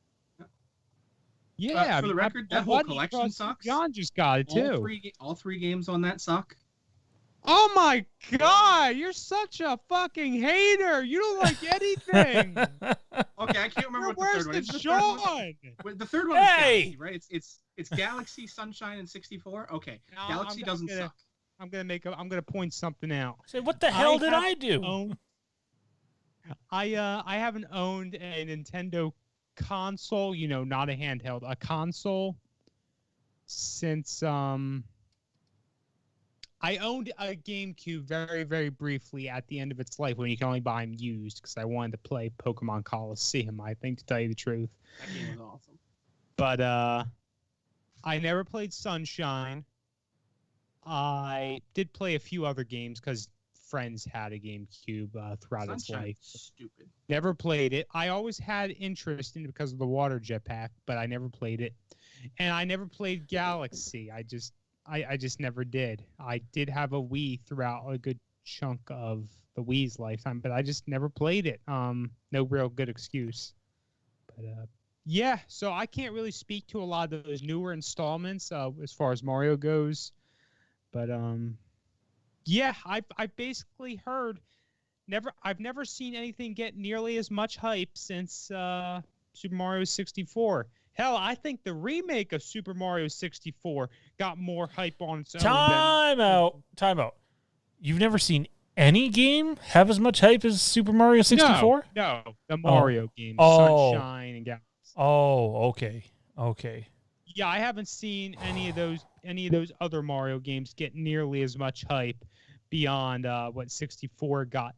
Yeah.
For the record, that whole collection sucks.
John just got it, too.
All three games on that suck.
Oh, my God. You're such a fucking hater. You don't like anything.
Okay, I can't remember what the third one is. The third one is Galaxy, right? It's Galaxy, Sunshine, and 64. Okay, no, Galaxy doesn't suck.
I'm gonna point something out.
Say, what the hell did I do?
I haven't owned a Nintendo console, not a handheld, a console, since I owned a GameCube very, very briefly at the end of its life when you can only buy them used because I wanted to play Pokemon Coliseum, I think, to tell you the truth.
That game was awesome.
But I never played Sunshine. I did play a few other games because friends had a GameCube throughout its life.
Stupid.
Never played it. I always had interest in it because of the water jetpack, but I never played it. And I never played Galaxy. I just never did. I did have a Wii throughout a good chunk of the Wii's lifetime, but I just never played it. No real good excuse. But yeah, so I can't really speak to a lot of those newer installments as far as Mario goes. But yeah, I basically heard I've never seen anything get nearly as much hype since Super Mario 64. Hell, I think the remake of Super Mario 64 got more hype on its own.
Time out. You've never seen any game have as much hype as Super Mario 64?
No, the Mario game, Sunshine and Galaxy.
Oh, okay.
Yeah, I haven't seen any of those other Mario games get nearly as much hype beyond what 64 got.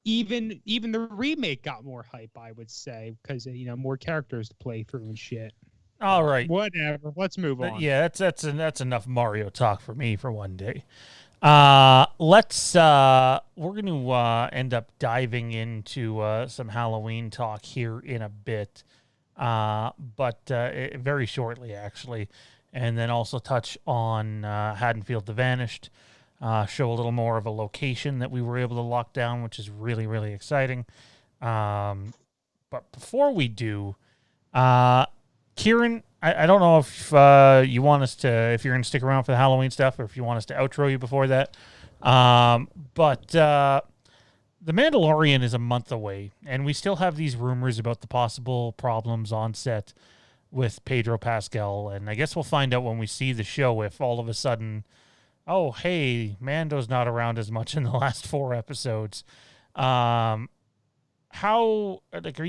Even the remake got more hype, I would say, because more characters to play through and shit.
All right.
Whatever. Let's move on.
Yeah, that's enough Mario talk for me for one day. We're going to end up diving into some Halloween talk here in a bit, but very shortly actually, and then also touch on Haddonfield The Vanished. Show a little more of a location that we were able to lock down, which is really, really exciting. But before we do, Kieran, I don't know if you want us to, if you're going to stick around for the Halloween stuff, or if you want us to outro you before that. But The Mandalorian is a month away, and we still have these rumors about the possible problems on set with Pedro Pascal, and I guess we'll find out when we see the show if all of a sudden, oh, hey, Mando's not around as much in the last 4 episodes. Are you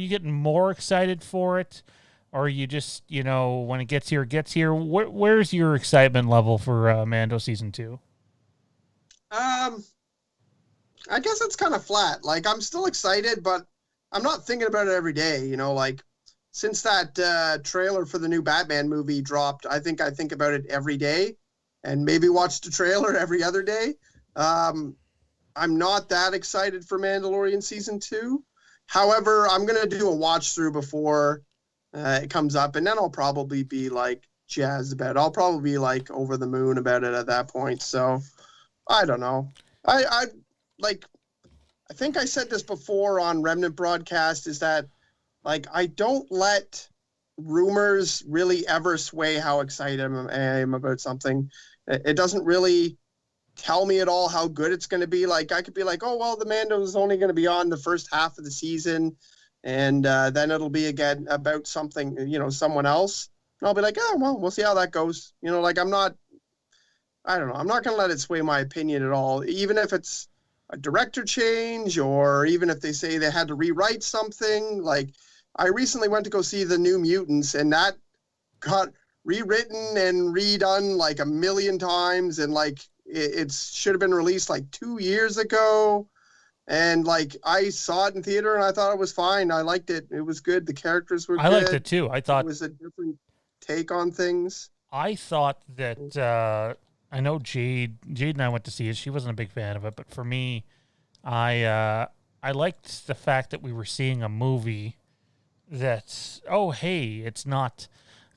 getting more excited for it? Or are you just, when it gets here, it gets here? Where's your excitement level for Mando Season 2?
I guess it's kind of flat. Like, I'm still excited, but I'm not thinking about it every day. Since that trailer for the new Batman movie dropped, I think about it every day. And maybe watch the trailer every other day. I'm not that excited for Mandalorian Season 2. However, I'm going to do a watch through before it comes up, and then I'll probably be jazzed about it. I'll probably be over the moon about it at that point. So I don't know. I think I said this before on Remnant Broadcast, is that I don't let rumors really ever sway how excited I am about something. It doesn't really tell me at all how good it's going to be. I could be oh, well, the Mando is only going to be on the first half of the season, and then it'll be again about something, someone else. And I'll be oh, well, we'll see how that goes. I'm not going to let it sway my opinion at all, even if it's a director change, or even if they say they had to rewrite something. I recently went to go see The New Mutants, and that got rewritten and redone a million times, and it should have been released 2 years ago, and I saw it in theater and I thought it was fine. I liked it. It was good. The characters were good.
I liked it too. I thought
it was a different take on things.
I thought that I know Jade and I went to see it. She wasn't a big fan of it, but for me, I liked the fact that we were seeing a movie that, oh, hey, it's not,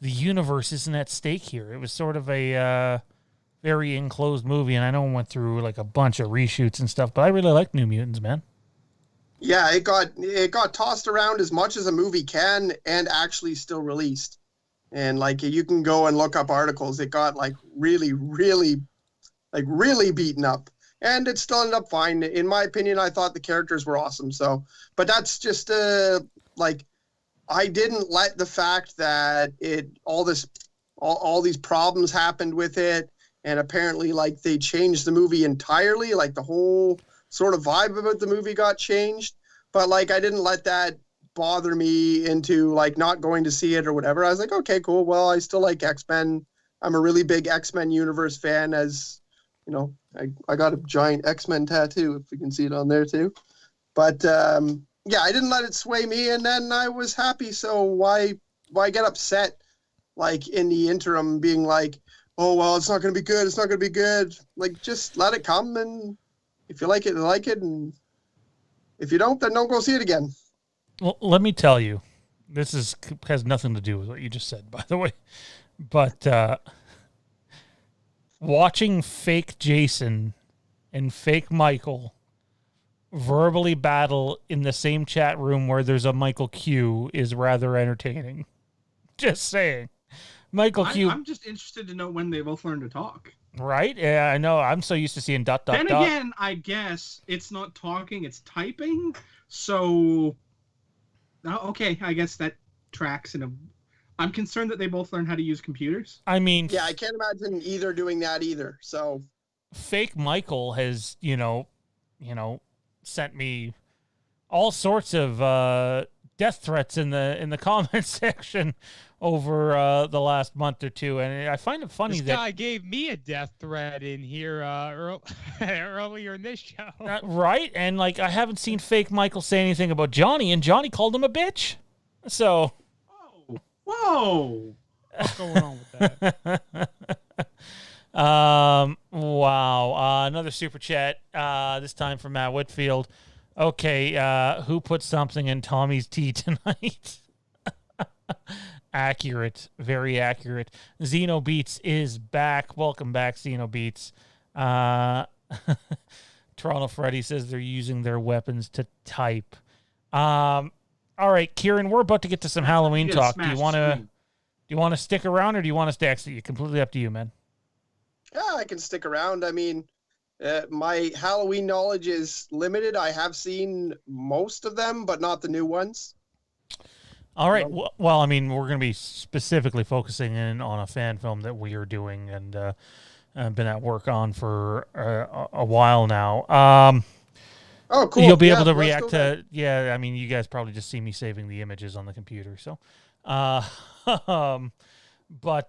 the universe isn't at stake here. It was sort of a very enclosed movie, and I know it went through a bunch of reshoots and stuff, but I really liked New Mutants, man.
Yeah, it got tossed around as much as a movie can, and actually still released. And you can go and look up articles. It got really, really, really beaten up, and it still ended up fine. In my opinion, I thought the characters were awesome. So, but that's just I didn't let the fact that all these problems happened with it, and apparently they changed the movie entirely, the whole sort of vibe about the movie got changed. But I didn't let that bother me into not going to see it or whatever. I was okay, cool. Well, I still like X-Men. I'm a really big X-Men universe fan, as I got a giant X-Men tattoo, if you can see it on there too. But yeah, I didn't let it sway me, and then I was happy. So why get upset in the interim, being oh, well, it's not going to be good. It's not going to be good. Just let it come, and if you like it, you like it, and if you don't, then don't go see it again.
Well, let me tell you, this has nothing to do with what you just said, by the way, but watching fake Jason and fake Michael verbally battle in the same chat room where there's a Michael Q is rather entertaining. Just saying. Michael Q.
I'm just interested to know when they both learn to talk.
Right? Yeah, I know. I'm so used to seeing ...
Then again, I guess it's not talking, it's typing. So, okay, I guess that tracks. I'm concerned that they both learn how to use computers.
I mean,
Yeah, I can't imagine either doing that either. So,
fake Michael has, sent me all sorts of death threats in the comment section over the last month or two, and I find it funny
this
that
guy gave me a death threat in here earlier in this show.
Right? And like, I haven't seen fake Michael say anything about Johnny, and Johnny called him a bitch. So,
whoa,
what's going on with that?
Wow. Another super chat. This time from Matt Whitfield. Okay, who put something in Tommy's tea tonight? Accurate, very accurate. Xeno Beats is back. Welcome back, Xeno Beats. Toronto Freddy says they're using their weapons to type. All right, Kieran, we're about to get to some Halloween talk. Do you want to stick around, or do you want us to exit you? Completely up to you, man.
yeah, I can stick around. I mean, my Halloween knowledge is limited. I have seen most of them, but not the new ones.
All right. Well, I mean, we're going to be specifically focusing in on a fan film that we are doing and been at work on for a while now.
Oh, cool.
You'll be able to
let's
react
go
to,
then.
yeah, I mean, you guys probably just see me saving the images on the computer. So, but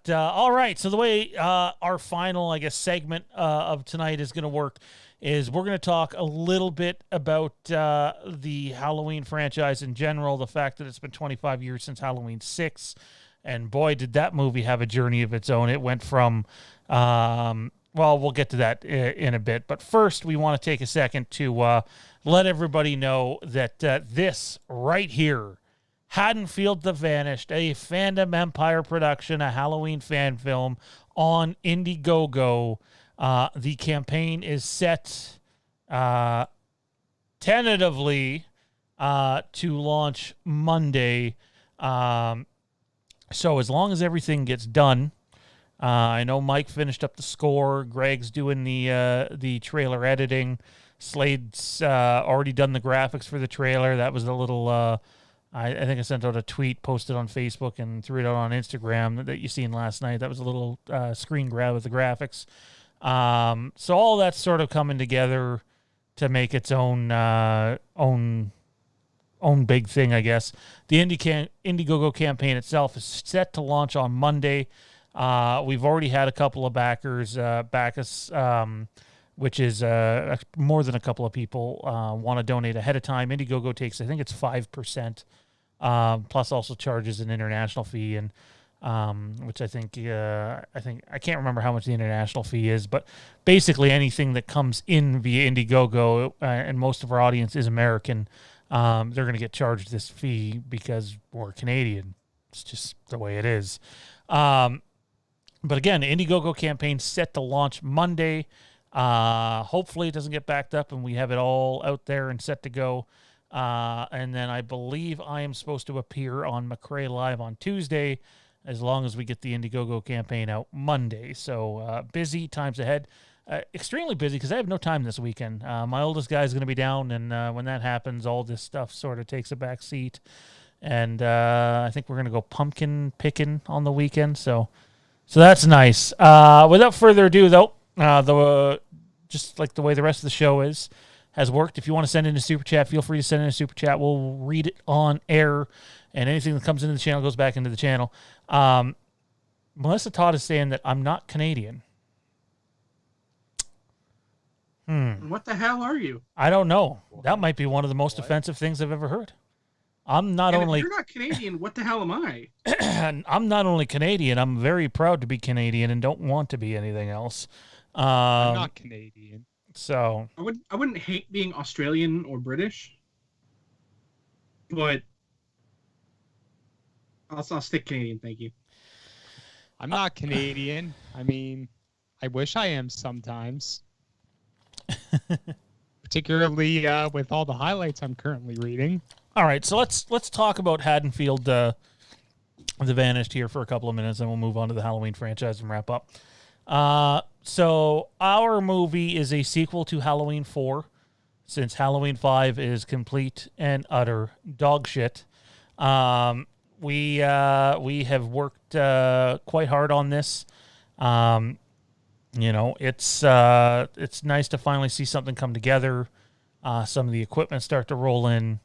all right. So the way our final, I guess, segment of tonight is going to work is we're going to talk a little bit about the Halloween franchise in general, the fact that it's been 25 years since Halloween 6. And boy, did that movie have a journey of its own. It went from, well, we'll get to that in a bit. But first, we want to take a second to let everybody know that this right here, Haddonfield The Vanished, a Fandom Empire production, a Halloween fan film on Indiegogo. The campaign is set tentatively to launch Monday. So as long as everything gets done, I know Mike finished up the score. Greg's doing the trailer editing. Slade's already done the graphics for the trailer. That was the little... I think I sent out a tweet, posted on Facebook, and threw it out on Instagram that you seen last night. That was a little screen grab of the graphics. So all that's sort of coming together to make its own big thing, I guess. The Indiegogo campaign itself is set to launch on Monday. We've already had a couple of backers back us, which is more than a couple of people want to donate ahead of time. Indiegogo takes, I think it's 5%, plus also charges an international fee, and which I think I can't remember how much the international fee is, but basically anything that comes in via Indiegogo, and most of our audience is American, they're going to get charged this fee because we're Canadian. It's just the way it is. But again, the Indiegogo campaign set to launch Monday. Hopefully it doesn't get backed up and we have it all out there and set to go. And then I believe I am supposed to appear on McRae Live on Tuesday, as long as we get the Indiegogo campaign out Monday. So busy times ahead. Extremely busy because I have no time this weekend. My oldest guy is going to be down, and when that happens, all this stuff sort of takes a back seat. And I think we're going to go pumpkin picking on the weekend. So that's nice. Without further ado, though, just like the way the rest of the show has worked. If you want to send in a super chat, feel free to send in a super chat. We'll read it on air, and anything that comes into the channel goes back into the channel. Melissa Todd is saying that I'm not Canadian.
What the hell are you?
I don't know. That might be one of the most offensive things I've ever heard. I'm not only...
If you're not Canadian, what the hell am I?
I'm not only Canadian, I'm very proud to be Canadian and don't want to be anything else.
I'm not Canadian.
So...
I wouldn't hate being Australian or British, but I'll stick Canadian, thank you.
I'm not Canadian. I mean, I wish I am sometimes. Particularly with all the highlights I'm currently reading.
All right, so let's talk about Haddonfield The Vanished here for a couple of minutes, and we'll move on to the Halloween franchise and wrap up. So our movie is a sequel to Halloween 4, since Halloween 5 is complete and utter dog shit. We have worked quite hard on this. It's nice to finally see something come together. Some of the equipment start to roll in.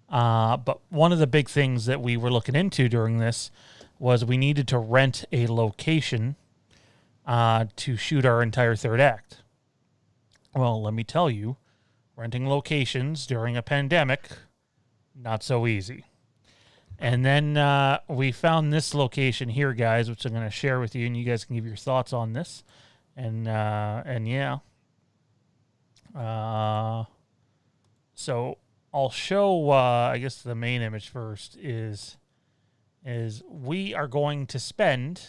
But one of the big things that we were looking into during this was we needed to rent a location to shoot our entire third act. Well, let me tell you, renting locations during a pandemic, not so easy. And then we found this location here, guys, which I'm going to share with you, and you guys can give your thoughts on this. And yeah. So I'll show, I guess the main image first is we are going to spend...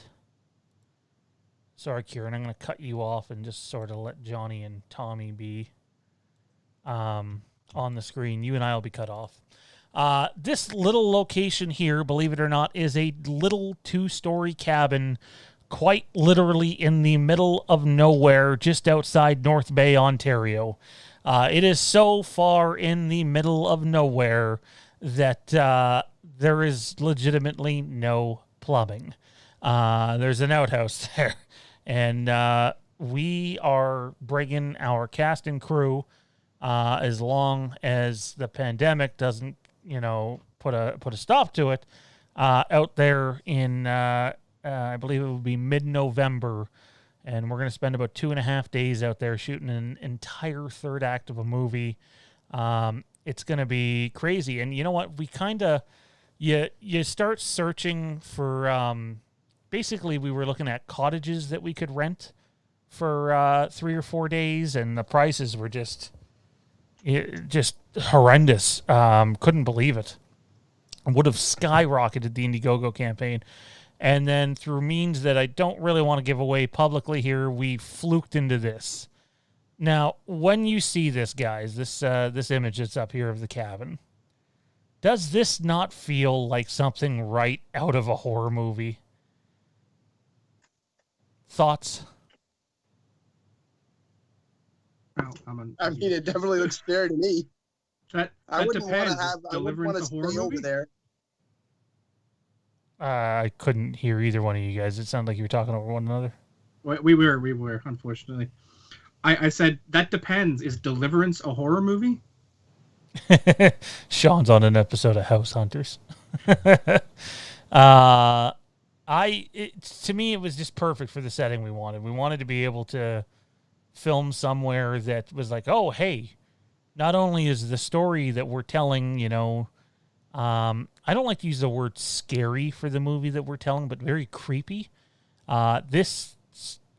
Sorry, Kieran, I'm going to cut you off and just sort of let Johnny and Tommy be on the screen. You and I will be cut off. This little location here, believe it or not, is a little 2-story cabin, quite literally in the middle of nowhere, just outside North Bay, Ontario. It is so far in the middle of nowhere that there is legitimately no plumbing. There's an outhouse there. And we are bringing our cast and crew as long as the pandemic doesn't, put a stop to it, out there in, I believe it will be mid-November. And we're going to spend about 2.5 days out there shooting an entire third act of a movie. It's going to be crazy. And you know what? We kind of, you start searching for... Basically, we were looking at cottages that we could rent for 3 or 4 days, and the prices were just horrendous. Couldn't believe it. Would have skyrocketed the Indiegogo campaign. And then through means that I don't really want to give away publicly here, we fluked into this. Now, when you see this, guys, this image that's up here of the cabin, does this not feel like something right out of a horror movie? Thoughts?
Well,
I mean, it definitely looks scary to me.
That
I wouldn't want
depends.
to stay over there.
I couldn't hear either one of you guys. It sounded like you were talking over one another.
We were, unfortunately. I said, that depends. Is Deliverance a horror movie?
Sean's on an episode of House Hunters. To me, it was just perfect for the setting we wanted. We wanted to be able to film somewhere that was like, oh, hey, not only is the story that we're telling, I don't like to use the word scary for the movie that we're telling, but very creepy. I don't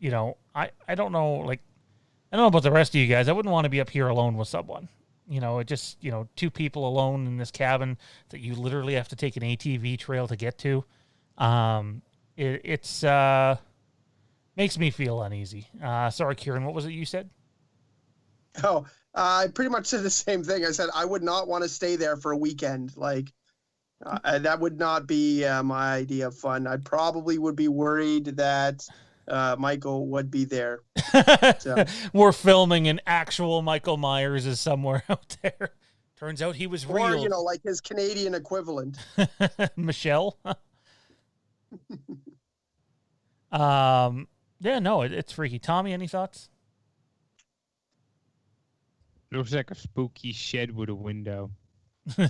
know, I don't know about the rest of you guys. I wouldn't want to be up here alone with someone. It just, 2 people alone in this cabin that you literally have to take an ATV trail to get to. It's makes me feel uneasy. Sorry, Kieran, what was it you said?
Oh, I pretty much said the same thing. I said I would not want to stay there for a weekend. That would not be my idea of fun. I probably would be worried that Michael would be there. So.
We're filming an actual Michael Myers is somewhere out there. Turns out he was real.
Or, like his Canadian equivalent.
Michelle. It's freaky. Tommy, any thoughts?
Looks like a spooky shed with a window.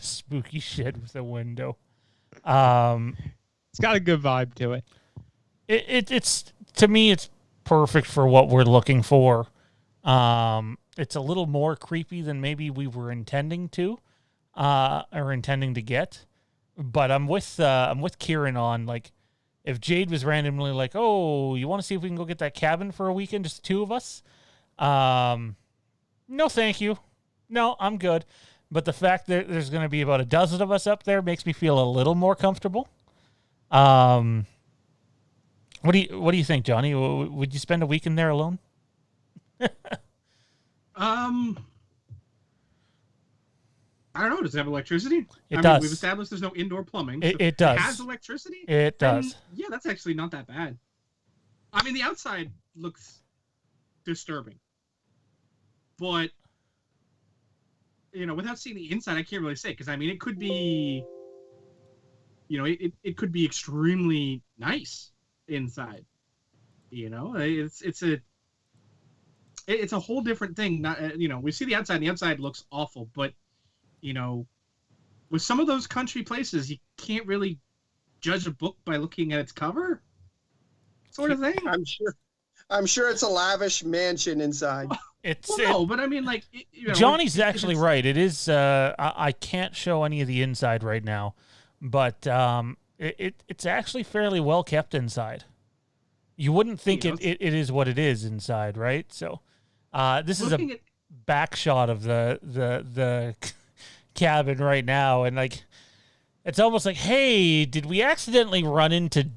Spooky shed with a window.
It's got a good vibe to it.
It's to me, it's perfect for what we're looking for. It's a little more creepy than maybe we were intending to, or intending to get. But I'm with Kieran on, if Jade was randomly like, oh, you want to see if we can go get that cabin for a weekend, just the 2 of us? No, thank you. No, I'm good. But the fact that there's going to be about a dozen of us up there makes me feel a little more comfortable. What do you think, Johnny? Would you spend a weekend there alone?
I don't know. Does it have electricity?
It does.
We've established there's no indoor plumbing.
It does.
It has electricity?
It does.
Yeah, that's actually not that bad. I mean, the outside looks disturbing, but without seeing the inside, I can't really say, because I mean, it could be, it could be extremely nice inside. It's a whole different thing. Not we see the outside, and the outside looks awful, but with some of those country places, you can't really judge a book by looking at its cover, sort of thing.
I'm sure it's a lavish mansion inside.
But I mean, like,
Johnny's actually right. It is. I can't show any of the inside right now, but it's actually fairly well kept inside. You wouldn't think it is what it is inside, right? So, this is a back shot of the cabin right now, and like, it's almost like, hey, did we accidentally run into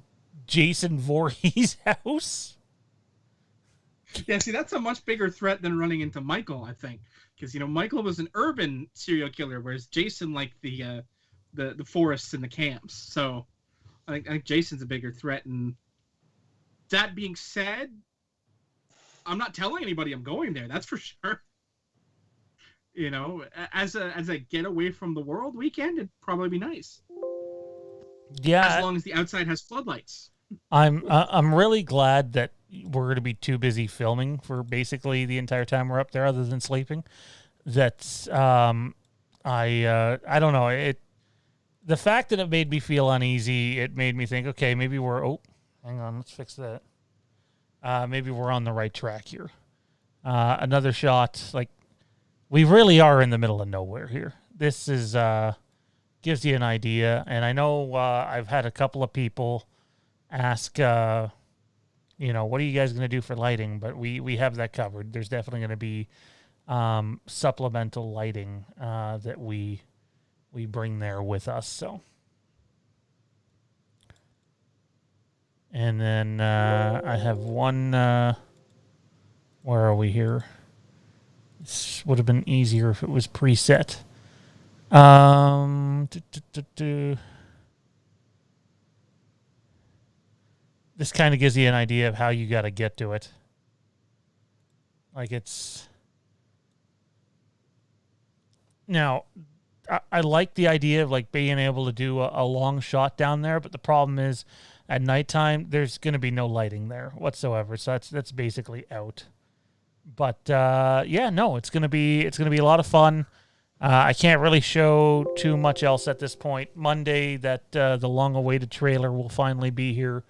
Jason Voorhees' house?
Yeah, see, that's a much bigger threat than running into Michael, I think, because Michael was an urban serial killer, whereas Jason liked the forests and the camps. So I think Jason's a bigger threat. And that being said, I'm not telling anybody I'm going there. That's for sure. As a get away from the world weekend, it'd probably be nice.
Yeah,
as long as the outside has floodlights.
I'm really glad that we're going to be too busy filming for basically the entire time we're up there, other than sleeping. That's I don't know, the fact that it made me feel uneasy. It made me think, okay, maybe hang on, let's fix that. Maybe we're on the right track here. Another shot, like, we really are in the middle of nowhere here. This is gives you an idea, and I know I've had a couple of people ask, what are you guys going to do for lighting? But we have that covered. There's definitely going to be supplemental lighting that we bring there with us. So, and then I have one. Where are we here? This would have been easier if it was preset. This kind of gives you an idea of how you got to get to it. Like, it's... Now, I like the idea of, like, being able to do a long shot down there, but the problem is, at nighttime, there's going to be no lighting there whatsoever, so that's basically out. But, it's going to be a lot of fun. I can't really show too much else at this point. Monday, that the long-awaited trailer will finally be here.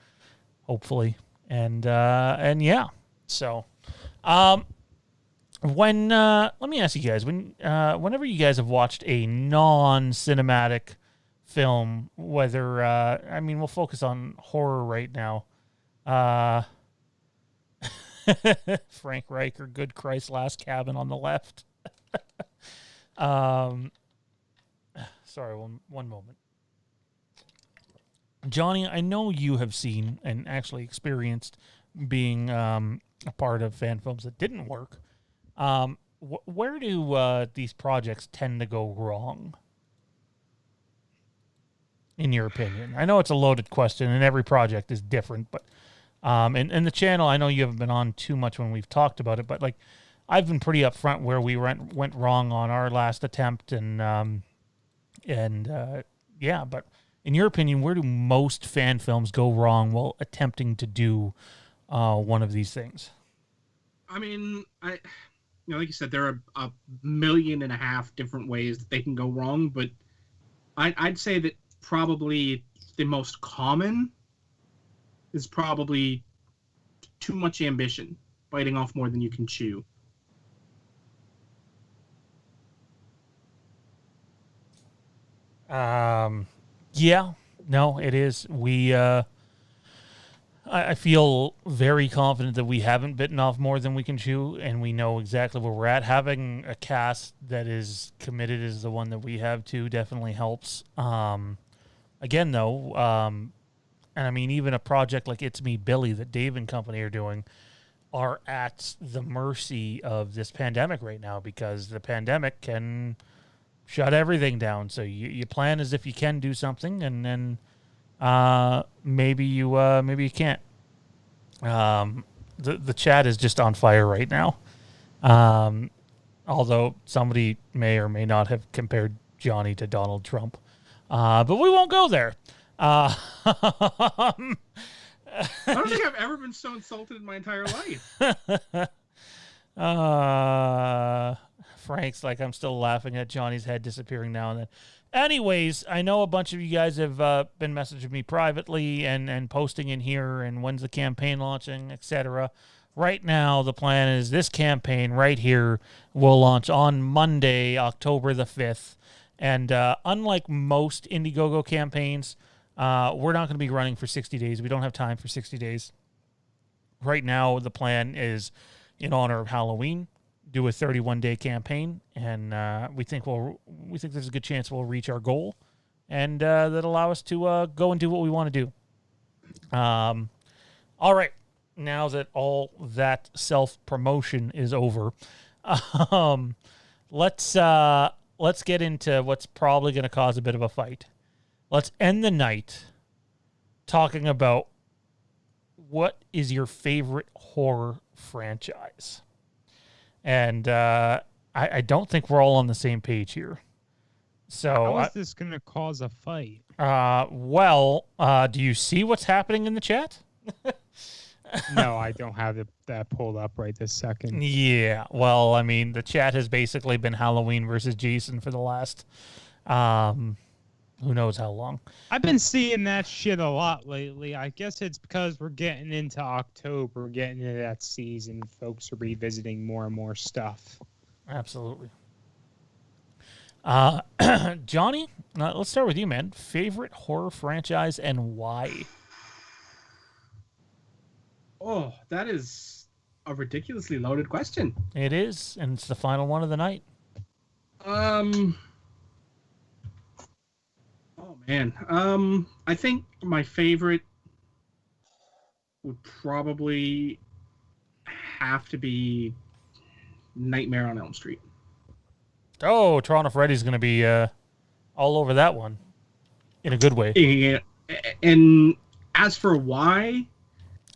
Hopefully. And yeah. So, let me ask you guys, whenever you guys have watched a non-cinematic film, whether, we'll focus on horror right now. Frank Riker, Good Christ, Last Cabin on the left. Sorry, one moment. Johnny, I know you have seen and actually experienced being a part of fan films that didn't work. Where do these projects tend to go wrong, in your opinion? I know it's a loaded question, and every project is different, but and the channel, I know you haven't been on too much when we've talked about it, but like, I've been pretty upfront where we went wrong on our last attempt, but in your opinion, where do most fan films go wrong while attempting to do one of these things?
I mean, like you said, there are 1.5 million different ways that they can go wrong, but I'd say that probably the most common is probably too much ambition, biting off more than you can chew.
Yeah, no, it is. I feel very confident that we haven't bitten off more than we can chew, and we know exactly where we're at. Having a cast that is committed as the one that we have too definitely helps. Again, though, and I mean, even a project like It's Me, Billy that Dave and company are doing are at the mercy of this pandemic right now, because the pandemic can shut everything down. So you plan as if you can do something, and then maybe you can't. The chat is just on fire right now. Although somebody may or may not have compared Johnny to Donald Trump. But we won't go there.
I don't think I've ever been so insulted in my entire life.
Frank's like, I'm still laughing at Johnny's head disappearing now and then. Anyways, I know a bunch of you guys have been messaging me privately and posting in here and when's the campaign launching, etc. Right now, the plan is this campaign right here will launch on Monday, October the 5th. And unlike most Indiegogo campaigns, we're not going to be running for 60 days. We don't have time for 60 days. Right now, the plan is, in honor of Halloween, do a 31-day campaign, and we think there's a good chance we'll reach our goal, and that'll allow us to go and do what we want to do. All right, now that all that self-promotion is over, let's get into what's probably going to cause a bit of a fight. Let's end the night talking about what is your favorite horror franchise. And I don't think we're all on the same page here. So
how is this going to cause a fight?
Do you see what's happening in the chat?
No, I don't have that pulled up right this second.
Yeah, well, I mean, the chat has basically been Halloween versus Jason for the last, who knows how long.
I've been seeing that shit a lot lately. I guess it's because we're getting into October, getting into that season. Folks are revisiting more and more stuff.
Absolutely. Johnny, let's start with you, man. Favorite horror franchise and why?
Oh, that is a ridiculously loaded question.
It is, and it's the final one of the night.
Oh man. I think my favorite would probably have to be Nightmare on Elm Street.
Oh, Toronto Freddy's going to be all over that one in a good way.
Yeah. And as for why,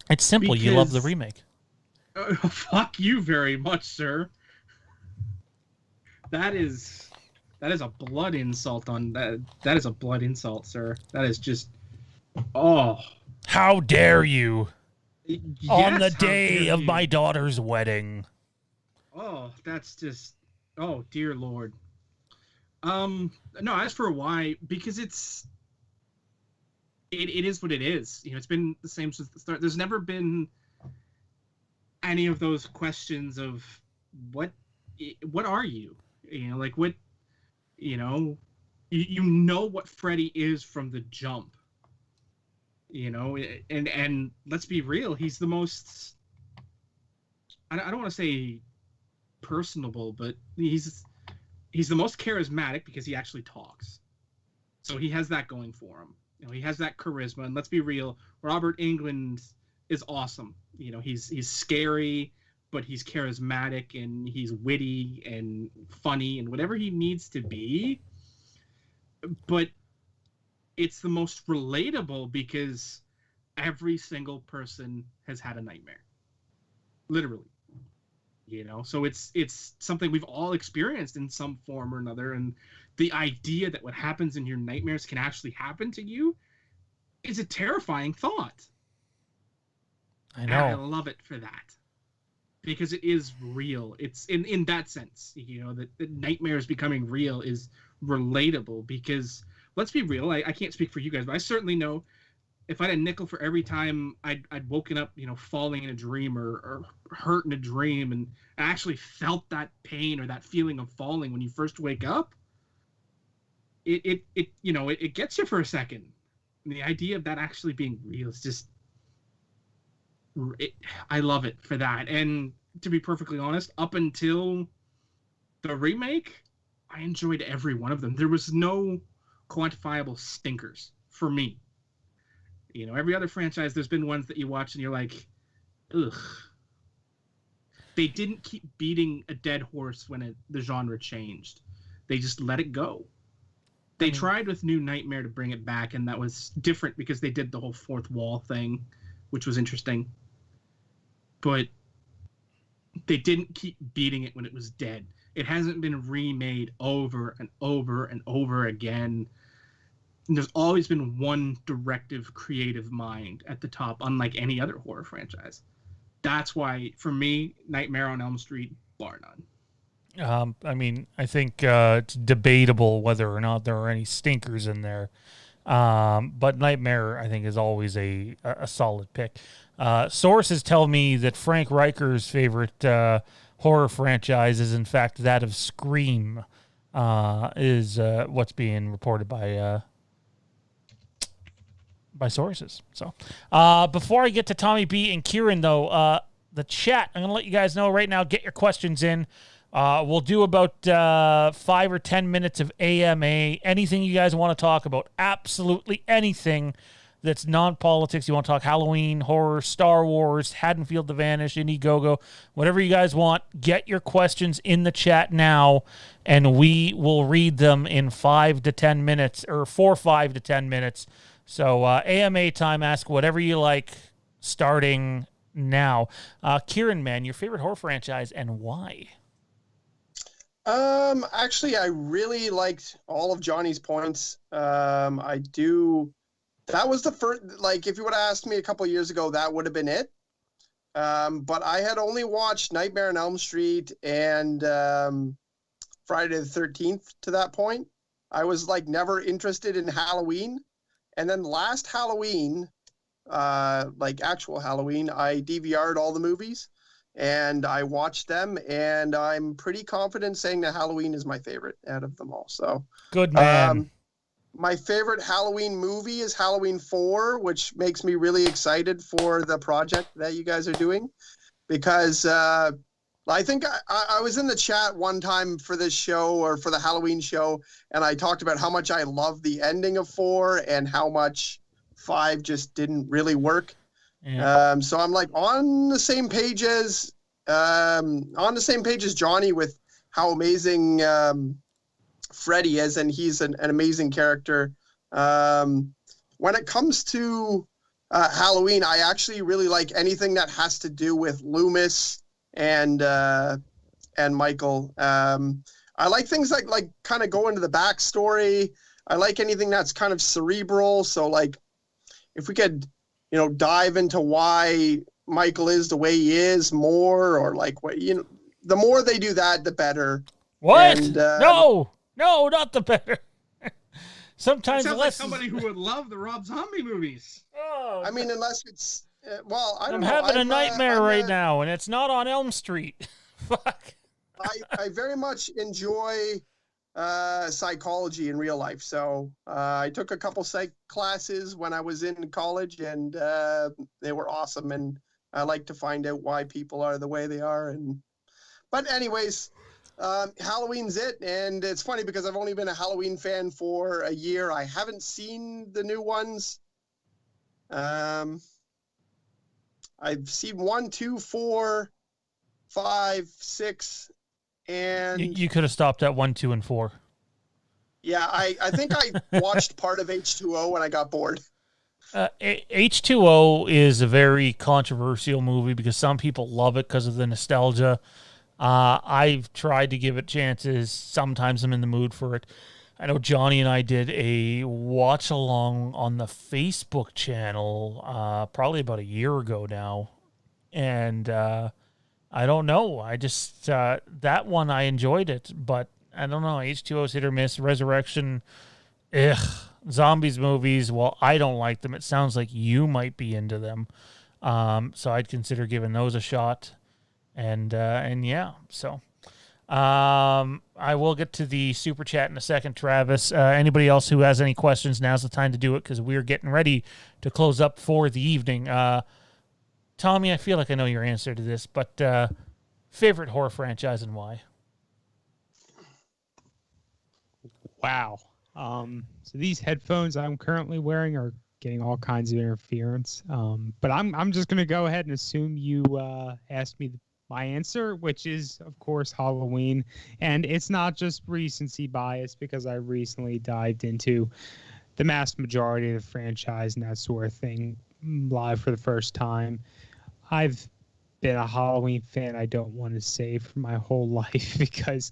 it's simple. You love the remake.
Fuck you very much, sir. That is a blood insult on that. That is a blood insult, sir. That is just, oh.
How dare you?
Yes,
on the day of my daughter's wedding.
Oh, that's just, oh dear Lord. No, as for why, because it is what it is. You know, it's been the same since the start. There's never been any of those questions of what are you? You know, like what, you know what Freddy is from the jump. You know, and let's be real, he's the most, I don't want to say personable, but he's the most charismatic because he actually talks. So he has that going for him. You know, he has that charisma, and let's be real, Robert Englund is awesome. You know, he's scary, but he's charismatic and he's witty and funny and whatever he needs to be. But it's the most relatable because every single person has had a nightmare. Literally. You know, so it's something we've all experienced in some form or another, and the idea that what happens in your nightmares can actually happen to you is a terrifying thought.
I know.
And I love it for that. Because it is real. It's in that sense, you know, that nightmares becoming real is relatable because let's be real, I can't speak for you guys, but I certainly know if I had a nickel for every time I'd woken up, you know, falling in a dream or hurt in a dream and I actually felt that pain or that feeling of falling when you first wake up, it you know, it gets you for a second. And the idea of that actually being real is just, I love it for that. And to be perfectly honest, up until the remake, I enjoyed every one of them. There was no quantifiable stinkers for me. You know, every other franchise, there's been ones that you watch and you're like, ugh. They didn't keep beating a dead horse when the genre changed. They just let it go. They tried with New Nightmare to bring it back, and that was different because they did the whole fourth wall thing, which was interesting. but they didn't keep beating it when it was dead. It hasn't been remade over and over and over again. And there's always been one directive, creative mind at the top, unlike any other horror franchise. That's why, for me, Nightmare on Elm Street, bar none.
I mean, I think it's debatable whether or not there are any stinkers in there. But Nightmare, I think, is always a solid pick. Sources tell me that Frank Riker's favorite horror franchise is, in fact, that of Scream, is what's being reported by sources. So before I get to Tommy B and Kieran, though, the chat, I'm going to let you guys know right now, get your questions in. We'll do about 5 or 10 minutes of AMA. Anything you guys want to talk about, absolutely anything that's non-politics. You want to talk Halloween, horror, Star Wars, Haddonfield The Vanished, Indiegogo, whatever you guys want, get your questions in the chat now, and we will read them in 5 to 10 minutes, or for 5 to 10 minutes. So AMA time, ask whatever you like, starting now. Kieran, man, your favorite horror franchise and why?
Actually, I really liked all of Johnny's points. I do. That was the first, like, if you would have asked me a couple of years ago, that would have been it. But I had only watched Nightmare on Elm Street and Friday the 13th to that point. I was like never interested in Halloween. And then last Halloween, like actual Halloween, I DVR'd all the movies and I watched them, and I'm pretty confident saying that Halloween is my favorite out of them all. So
good man.
My favorite Halloween movie is Halloween 4, which makes me really excited for the project that you guys are doing, because I think I was in the chat one time for this show, or for the Halloween show, and I talked about how much I love the ending of 4 and how much 5 just didn't really work. Yeah. So I'm like on the same page as Johnny with how amazing Freddy is, and he's an amazing character. When it comes to Halloween, I actually really like anything that has to do with Loomis and Michael. I like things like kind of go into the backstory. I like anything that's kind of cerebral. So like if we could, dive into why Michael is the way he is more, or like what, the more they do that, the better.
What? And, no, not the better. Sometimes
sounds
less.
Like somebody who would love the Rob Zombie movies.
Oh,
I mean, unless it's I don't
I'm
know.
having a nightmare right now, and it's not on Elm Street. Fuck.
I very much enjoy psychology in real life. So I took a couple psych classes when I was in college, and they were awesome. And I like to find out why people are the way they are. But anyways, Halloween's it. And it's funny because I've only been a Halloween fan for a year. I haven't seen the new ones. I've seen 1, 2, 4, 5, 6, and
you could have stopped at 1, 2, and 4.
Yeah, I think I watched part of H2O when I got bored.
H2O is a very controversial movie because some people love it because of the nostalgia. I've tried to give it chances. Sometimes I'm in the mood for it. I know Johnny and I did a watch along on the Facebook channel probably about a year ago now. And I don't know. I just, that one, I enjoyed it. But I don't know. H2O's hit or miss. Resurrection, zombies movies, well, I don't like them. It sounds like you might be into them. So I'd consider giving those a shot. And yeah, so... I will get to the super chat in a second, Travis. Anybody else who has any questions, now's the time to do it because we're getting ready to close up for the evening. Tommy, I feel like I know your answer to this, but favorite horror franchise and why?
Wow. So these headphones I'm currently wearing are getting all kinds of interference. But I'm just gonna go ahead and assume you asked me my answer, which is, of course, Halloween. And it's not just recency bias because I recently dived into the vast majority of the franchise and that sort of thing live for the first time. I've been a Halloween fan, I don't want to say, for my whole life because,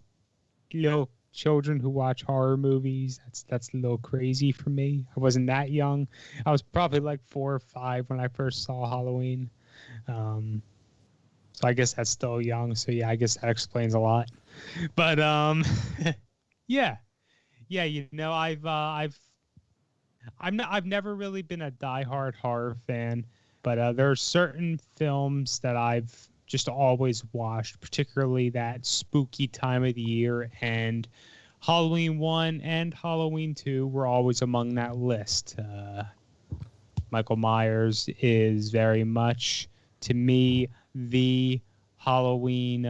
children who watch horror movies, that's a little crazy for me. I wasn't that young. I was probably like 4 or 5 when I first saw Halloween. So I guess that's still young. So yeah, I guess that explains a lot. But yeah, I've never really been a diehard horror fan, but there are certain films that I've just always watched, particularly that spooky time of the year, and Halloween 1 and Halloween 2 were always among that list. Michael Myers is very much, to me, the Halloween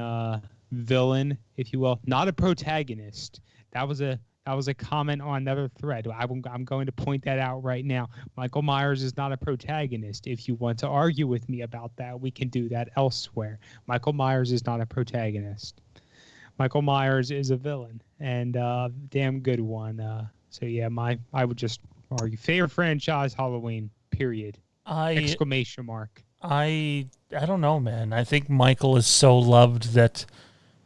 villain, if you will, not a protagonist. That was a comment on another thread. I'm going to point that out right now. Michael Myers is not a protagonist. If you want to argue with me about that, we can do that elsewhere. Michael Myers is not a protagonist. Michael Myers is a villain, and damn good one. So yeah, I would just argue favorite franchise Halloween. Period. Exclamation mark.
I don't know, man. I think Michael is so loved that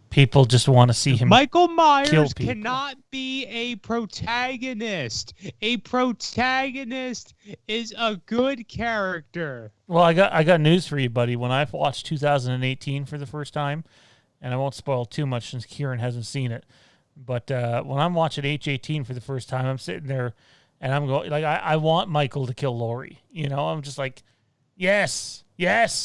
people just want to see him.
Michael Myers cannot be a protagonist. A protagonist is a good character.
Well, I got news for you, buddy. When I watched 2018 for the first time, and I won't spoil too much since Kieran hasn't seen it, but when I'm watching H18 for the first time, I'm sitting there and I'm going like, I want Michael to kill Laurie. I'm just like, yes,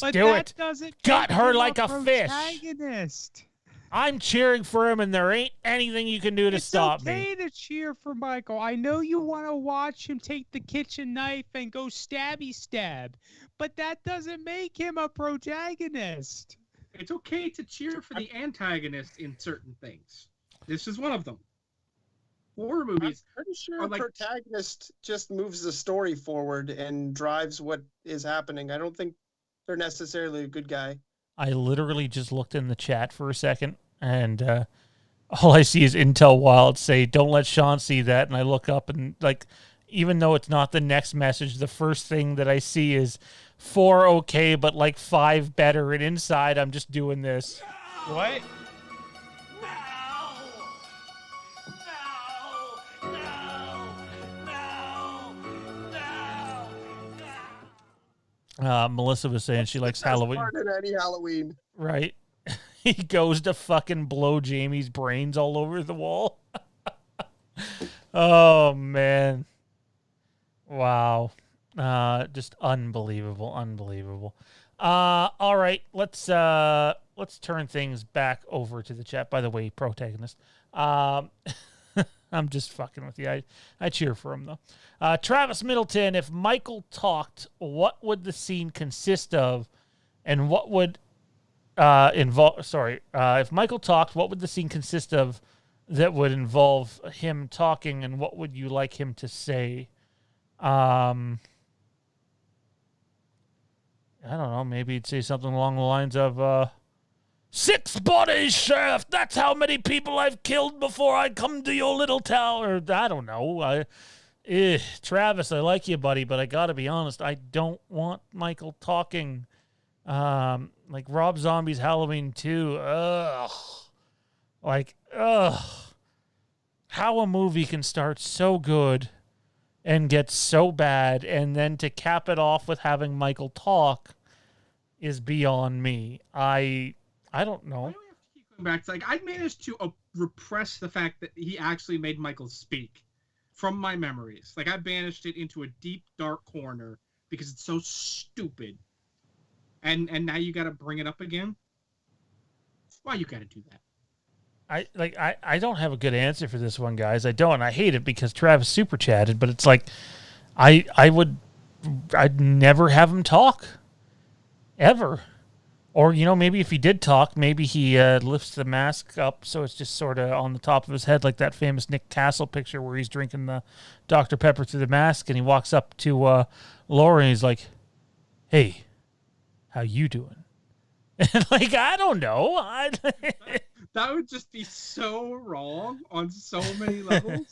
but
do
that
it.
Doesn't
Gut her like a
protagonist.
Fish. I'm cheering for him, and there ain't anything you can do to stop me.
It's okay to cheer for Michael. I know you want to watch him take the kitchen knife and go stabby stab, but that doesn't make him a protagonist.
It's okay to cheer for the antagonist in certain things. This is one of them. Horror movies.
I'm pretty sure a protagonist just moves the story forward and drives what is happening. I don't think they're necessarily a good guy.
I literally just looked in the chat for a second, and all I see is Intel Wild say, "Don't let Sean see that." And I look up, and like, even though it's not the next message, the first thing that I see is 4 okay, but like 5 better. And inside, I'm just doing this.
What?
Melissa was saying she likes Halloween.
Part in any Halloween.
Right. He goes to fucking blow Jamie's brains all over the wall. Oh, man. Wow. Just unbelievable. All right. Let's turn things back over to the chat. By the way, protagonist. I'm just fucking with you. I cheer for him, though. Travis Middleton, if Michael talked, what would the scene consist of, and what would involve... if Michael talked, what would the scene consist of that would involve him talking, and what would you like him to say? I don't know. Maybe he'd say something along the lines of... 6 bodies, Sheriff! That's how many people I've killed before I come to your little town. Or, I don't know. Travis, I like you, buddy, but I gotta be honest, I don't want Michael talking. Like Rob Zombie's Halloween 2. Ugh. How a movie can start so good and get so bad, and then to cap it off with having Michael talk is beyond me. I don't know.
Why do we have to keep going back? It's like I managed to repress the fact that he actually made Michael speak from my memories. Like I banished it into a deep, dark corner because it's so stupid. And now you got to bring it up again. Why you got to do that?
I don't have a good answer for this one, guys. I don't. I hate it because Travis super chatted, but it's like I'd never have him talk ever. Or, maybe if he did talk, maybe he lifts the mask up so it's just sort of on the top of his head, like that famous Nick Castle picture where he's drinking the Dr. Pepper through the mask, and he walks up to Laura and he's like, "Hey, how you doing?" And I don't know.
That would just be so wrong on so many levels.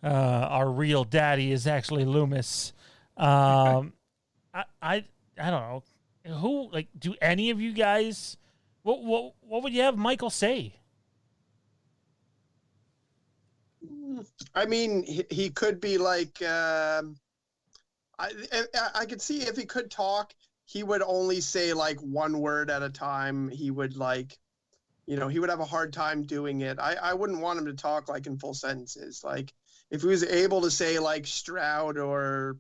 Our real daddy is actually Loomis. I don't know. Who, like, do any of you guys, what would you have Michael say?
I mean, he could be like, I could see if he could talk, he would only say like one word at a time. He would like, he would have a hard time doing it. I wouldn't want him to talk like in full sentences. Like if he was able to say like Stroud or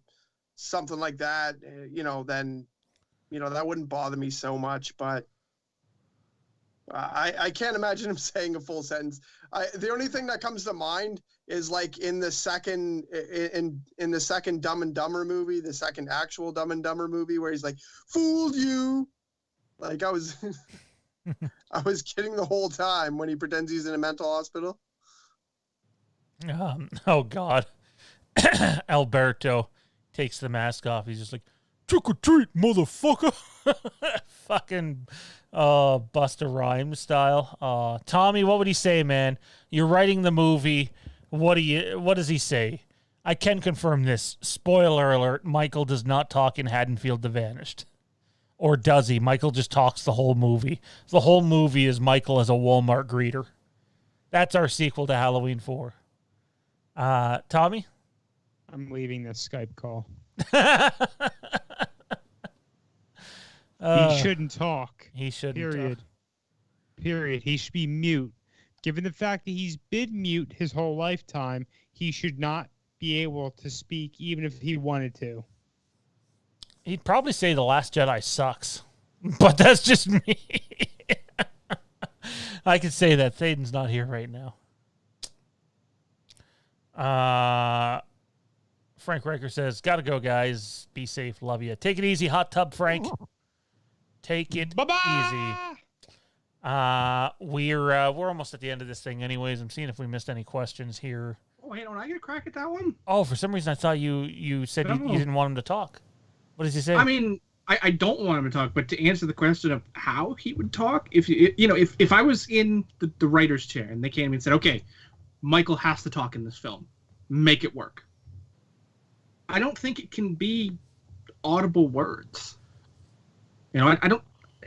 something like that, then, that wouldn't bother me so much. But I can't imagine him saying a full sentence. The only thing that comes to mind is like in the second Dumb and Dumber movie, the second actual Dumb and Dumber movie, where he's like, "Fooled you." Like I was kidding the whole time when he pretends he's in a mental hospital.
Oh God, Alberto takes the mask off. He's just like, "Trick or treat, motherfucker!" Fucking Busta Rhymes style. Tommy, what would he say, man? You're writing the movie. What does he say? I can confirm this. Spoiler alert, Michael does not talk in Haddonfield The Vanished. Or does he? Michael just talks the whole movie. The whole movie is Michael as a Walmart greeter. That's our sequel to Halloween 4. Tommy?
I'm leaving this Skype call. He shouldn't talk.
He shouldn't.
Period. He should be mute. Given the fact that he's been mute his whole lifetime, he should not be able to speak even if he wanted to.
He'd probably say The Last Jedi sucks. But that's just me. I could say that. Thaden's not here right now. Frank Riker says, "Gotta go, guys. Be safe. Love you. Take it easy, hot tub, Frank. Take it
Bye-bye!
easy." We're almost at the end of this thing anyways. I'm seeing if we missed any questions here.
Oh, hey, don't I get a crack at that one?
Oh, for some reason I thought you said you didn't want him to talk. What does he say?
I mean, I don't want him to talk, but to answer the question of how he would talk, if I was in the writer's chair and they came and said, "Okay, Michael has to talk in this film, make it work," I don't think it can be audible words. I don't.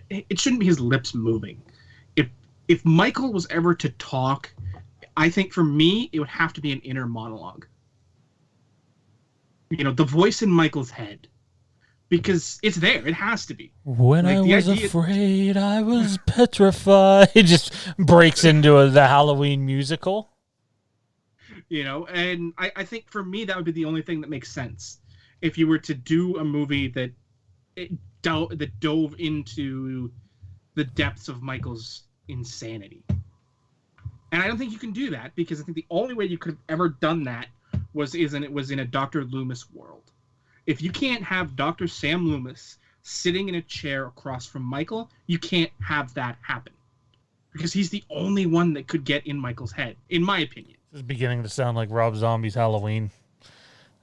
It shouldn't be his lips moving. If Michael was ever to talk, I think for me it would have to be an inner monologue. The voice in Michael's head, because it's there. It has to be.
When I was afraid, I was petrified. It just breaks into the Halloween musical.
And I think for me that would be the only thing that makes sense. If you were to do a movie that dove into the depths of Michael's insanity. And I don't think you can do that, because I think the only way you could have ever done that was in a Dr. Loomis world. If you can't have Dr. Sam Loomis sitting in a chair across from Michael, you can't have that happen. Because he's the only one that could get in Michael's head, in my opinion.
This is beginning to sound like Rob Zombie's Halloween.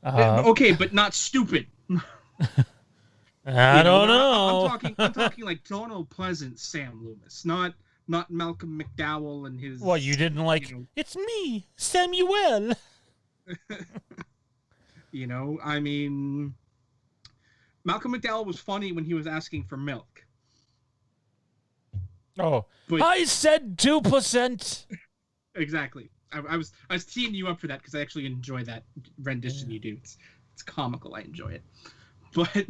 Okay, but not stupid.
I don't know.
I'm talking like Donald Pleasant Sam Loomis, not Malcolm McDowell and his.
What, you didn't like? It's me, Samuel.
I mean, Malcolm McDowell was funny when he was asking for milk.
Oh, but I said 2%.
Exactly. I was teeing you up for that because I actually enjoy that rendition you do. It's comical. I enjoy it, but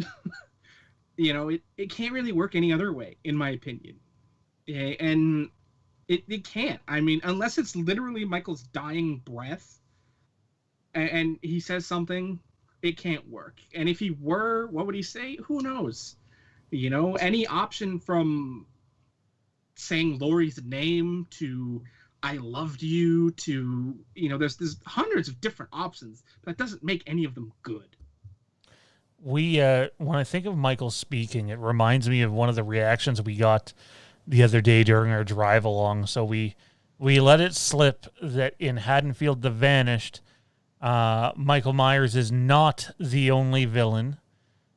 it can't really work any other way, in my opinion. And it can't. I mean, unless it's literally Michael's dying breath, and he says something, it can't work. And if he were, what would he say? Who knows? Any option from saying Laurie's name to "I loved you" to there's hundreds of different options, but that doesn't make any of them good.
When I think of Michael speaking, it reminds me of one of the reactions we got the other day during our drive along. So we let it slip that in Haddonfield The Vanished, Michael Myers is not the only villain.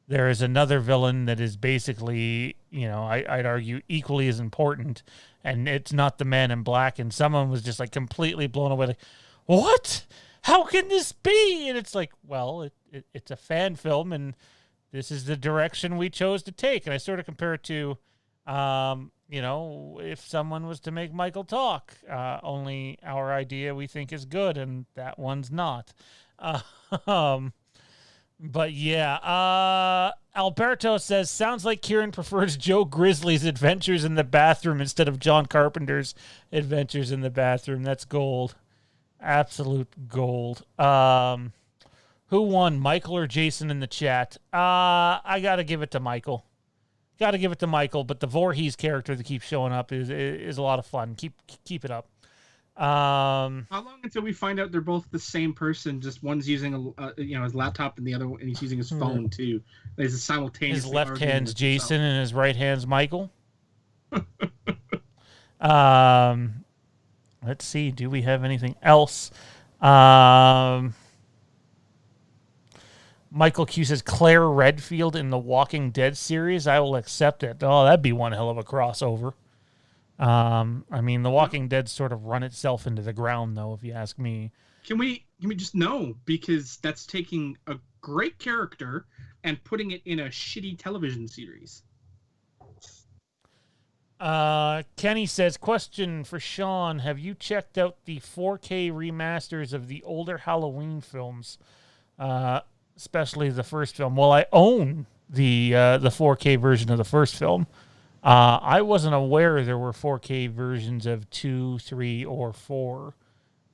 There is another villain that is basically, I'd argue equally as important, and it's not the Man in Black. And someone was just like completely blown away, like, "What? How can this be?" And it's like, well, it's a fan film, and this is the direction we chose to take. And I sort of compare it to, if someone was to make Michael talk, only our idea we think is good and that one's not. But yeah, Alberto says, sounds like Kieran prefers Joe Grizzly's adventures in the bathroom instead of John Carpenter's adventures in the bathroom. That's gold. Absolute gold. Who won, Michael or Jason in the chat? I got to give it to Michael. Got to give it to Michael, but the Voorhees character that keeps showing up is a lot of fun. Keep it up.
How long until we find out they're both the same person? Just one's using his laptop and the other one, and he's using his phone too. There's a simultaneous.
His left hand's Jason and his right hand's Michael. Let's see. Do we have anything else? Michael Q says Claire Redfield in the Walking Dead series. I will accept it. Oh, that'd be one hell of a crossover. The Walking Dead sort of run itself into the ground, though, if you ask me.
Can we just know? Because that's taking a great character and putting it in a shitty television series.
Kenny says, question for Sean. Have you checked out the 4K remasters of the older Halloween films? Especially the first film. Well, I own the 4K version of the first film. I wasn't aware there were 4K versions of 2, 3, or 4.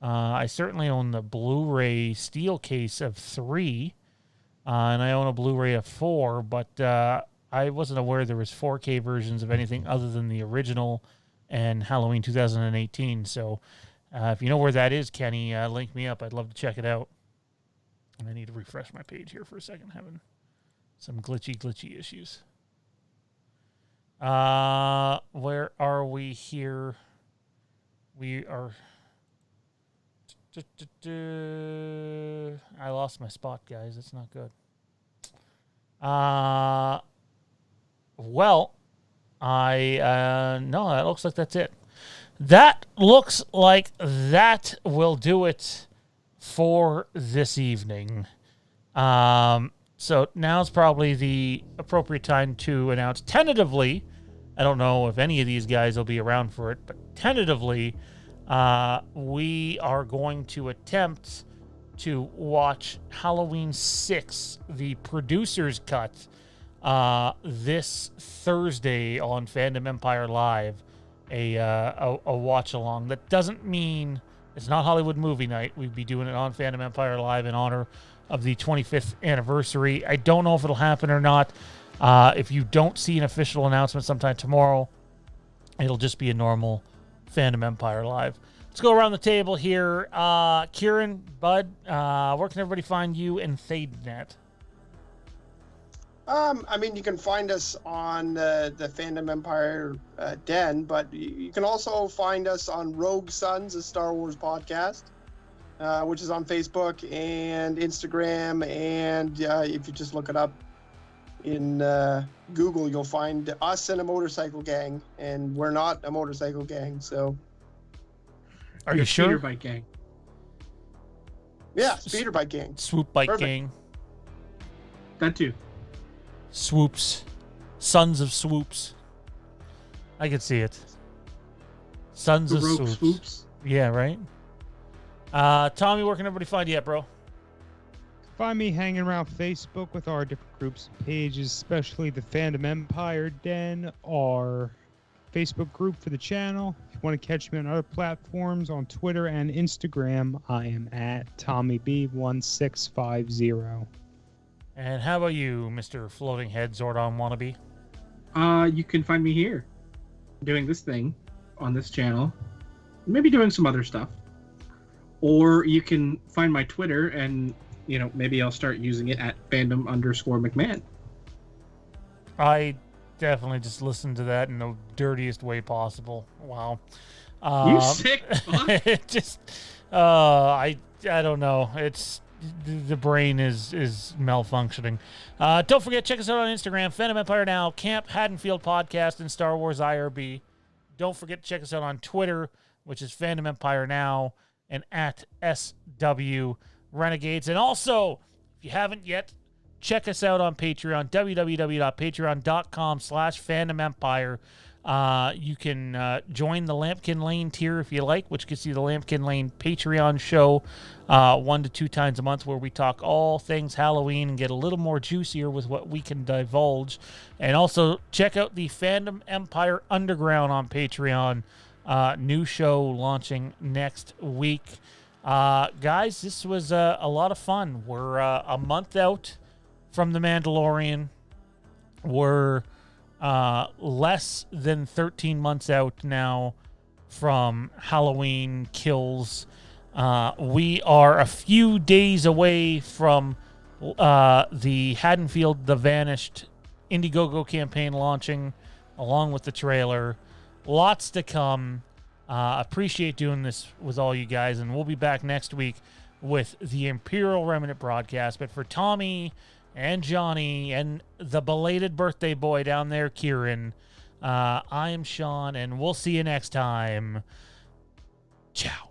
I certainly own the Blu-ray steel case of 3, and I own a Blu-ray of 4, but I wasn't aware there was 4K versions of anything other than the original and Halloween 2018. So if you know where that is, Kenny, link me up. I'd love to check it out. And I need to refresh my page here for a second, having some glitchy issues. Where are we here? We are. I lost my spot, guys. That's not good. No, that looks like that's it. That looks like that will do it for this evening. So now's probably the appropriate time to announce tentatively. I don't know if any of these guys will be around for it, but tentatively, we are going to attempt to watch Halloween 6, the producer's cut, this Thursday on Fandom Empire Live, a watch along. That doesn't mean it's not Hollywood Movie Night. We'd be doing it on Fandom Empire Live in honor of the 25th anniversary. I don't know if it'll happen or not. If you don't see an official announcement sometime tomorrow, it'll just be a normal Fandom Empire Live. Let's go around the table here. Kieran, Bud, where can everybody find you and ThadeNet?
You can find us on the Fandom Empire Den, but you can also find us on Rogue Sons, a Star Wars podcast, which is on Facebook and Instagram. And if you just look it up in Google, you'll find us and a motorcycle gang, and we're not a motorcycle gang. So,
are you sure?
Speeder bike gang.
Yeah, speeder bike gang.
Swoop bike
Perfect.
gang.
That too.
Swoops. Sons of Swoops. I can see it. Sons
The
of
rogue
Swoops.
swoops.
Yeah, right? Tommy, where can everybody find you at, bro?
Find me hanging around Facebook with our different groups and pages, especially the Fandom Empire Den, our Facebook group for the channel. If you want to catch me on other platforms, on Twitter and Instagram, I am at TommyB1650.
And how about you, Mr. Floating Head Zordon wannabe?
You can find me here, doing this thing on this channel, maybe doing some other stuff. Or you can find my Twitter, and maybe I'll start using it at fandom_McMahon.
I definitely just listened to that in the dirtiest way possible. Wow.
You sick fuck.
It just, I don't know. It's the brain is malfunctioning. Don't forget, check us out on Instagram, Fandom Empire Now, Camp Haddonfield Podcast, and Star Wars IRB. Don't forget to check us out on Twitter, which is Fandom Empire Now, and at SW Renegades. And also, if you haven't yet, check us out on Patreon, www.patreon.com/FandomEmpire. You can join the Lampkin Lane tier if you like, which gets you the Lampkin Lane Patreon show 1 to 2 times a month, where we talk all things Halloween and get a little more juicier with what we can divulge. And also check out the Fandom Empire Underground on Patreon. New show launching next week. Guys, this was a lot of fun. We're a month out from The Mandalorian. We're less than 13 months out now from Halloween Kills. We are a few days away from the Haddonfield The Vanished Indiegogo campaign launching, along with the trailer. Lots to come. Appreciate doing this with all you guys, and we'll be back next week with the Imperial Remnant broadcast. But for Tommy and Johnny and the belated birthday boy down there, Kieran, I am Sean, and we'll see you next time. Ciao.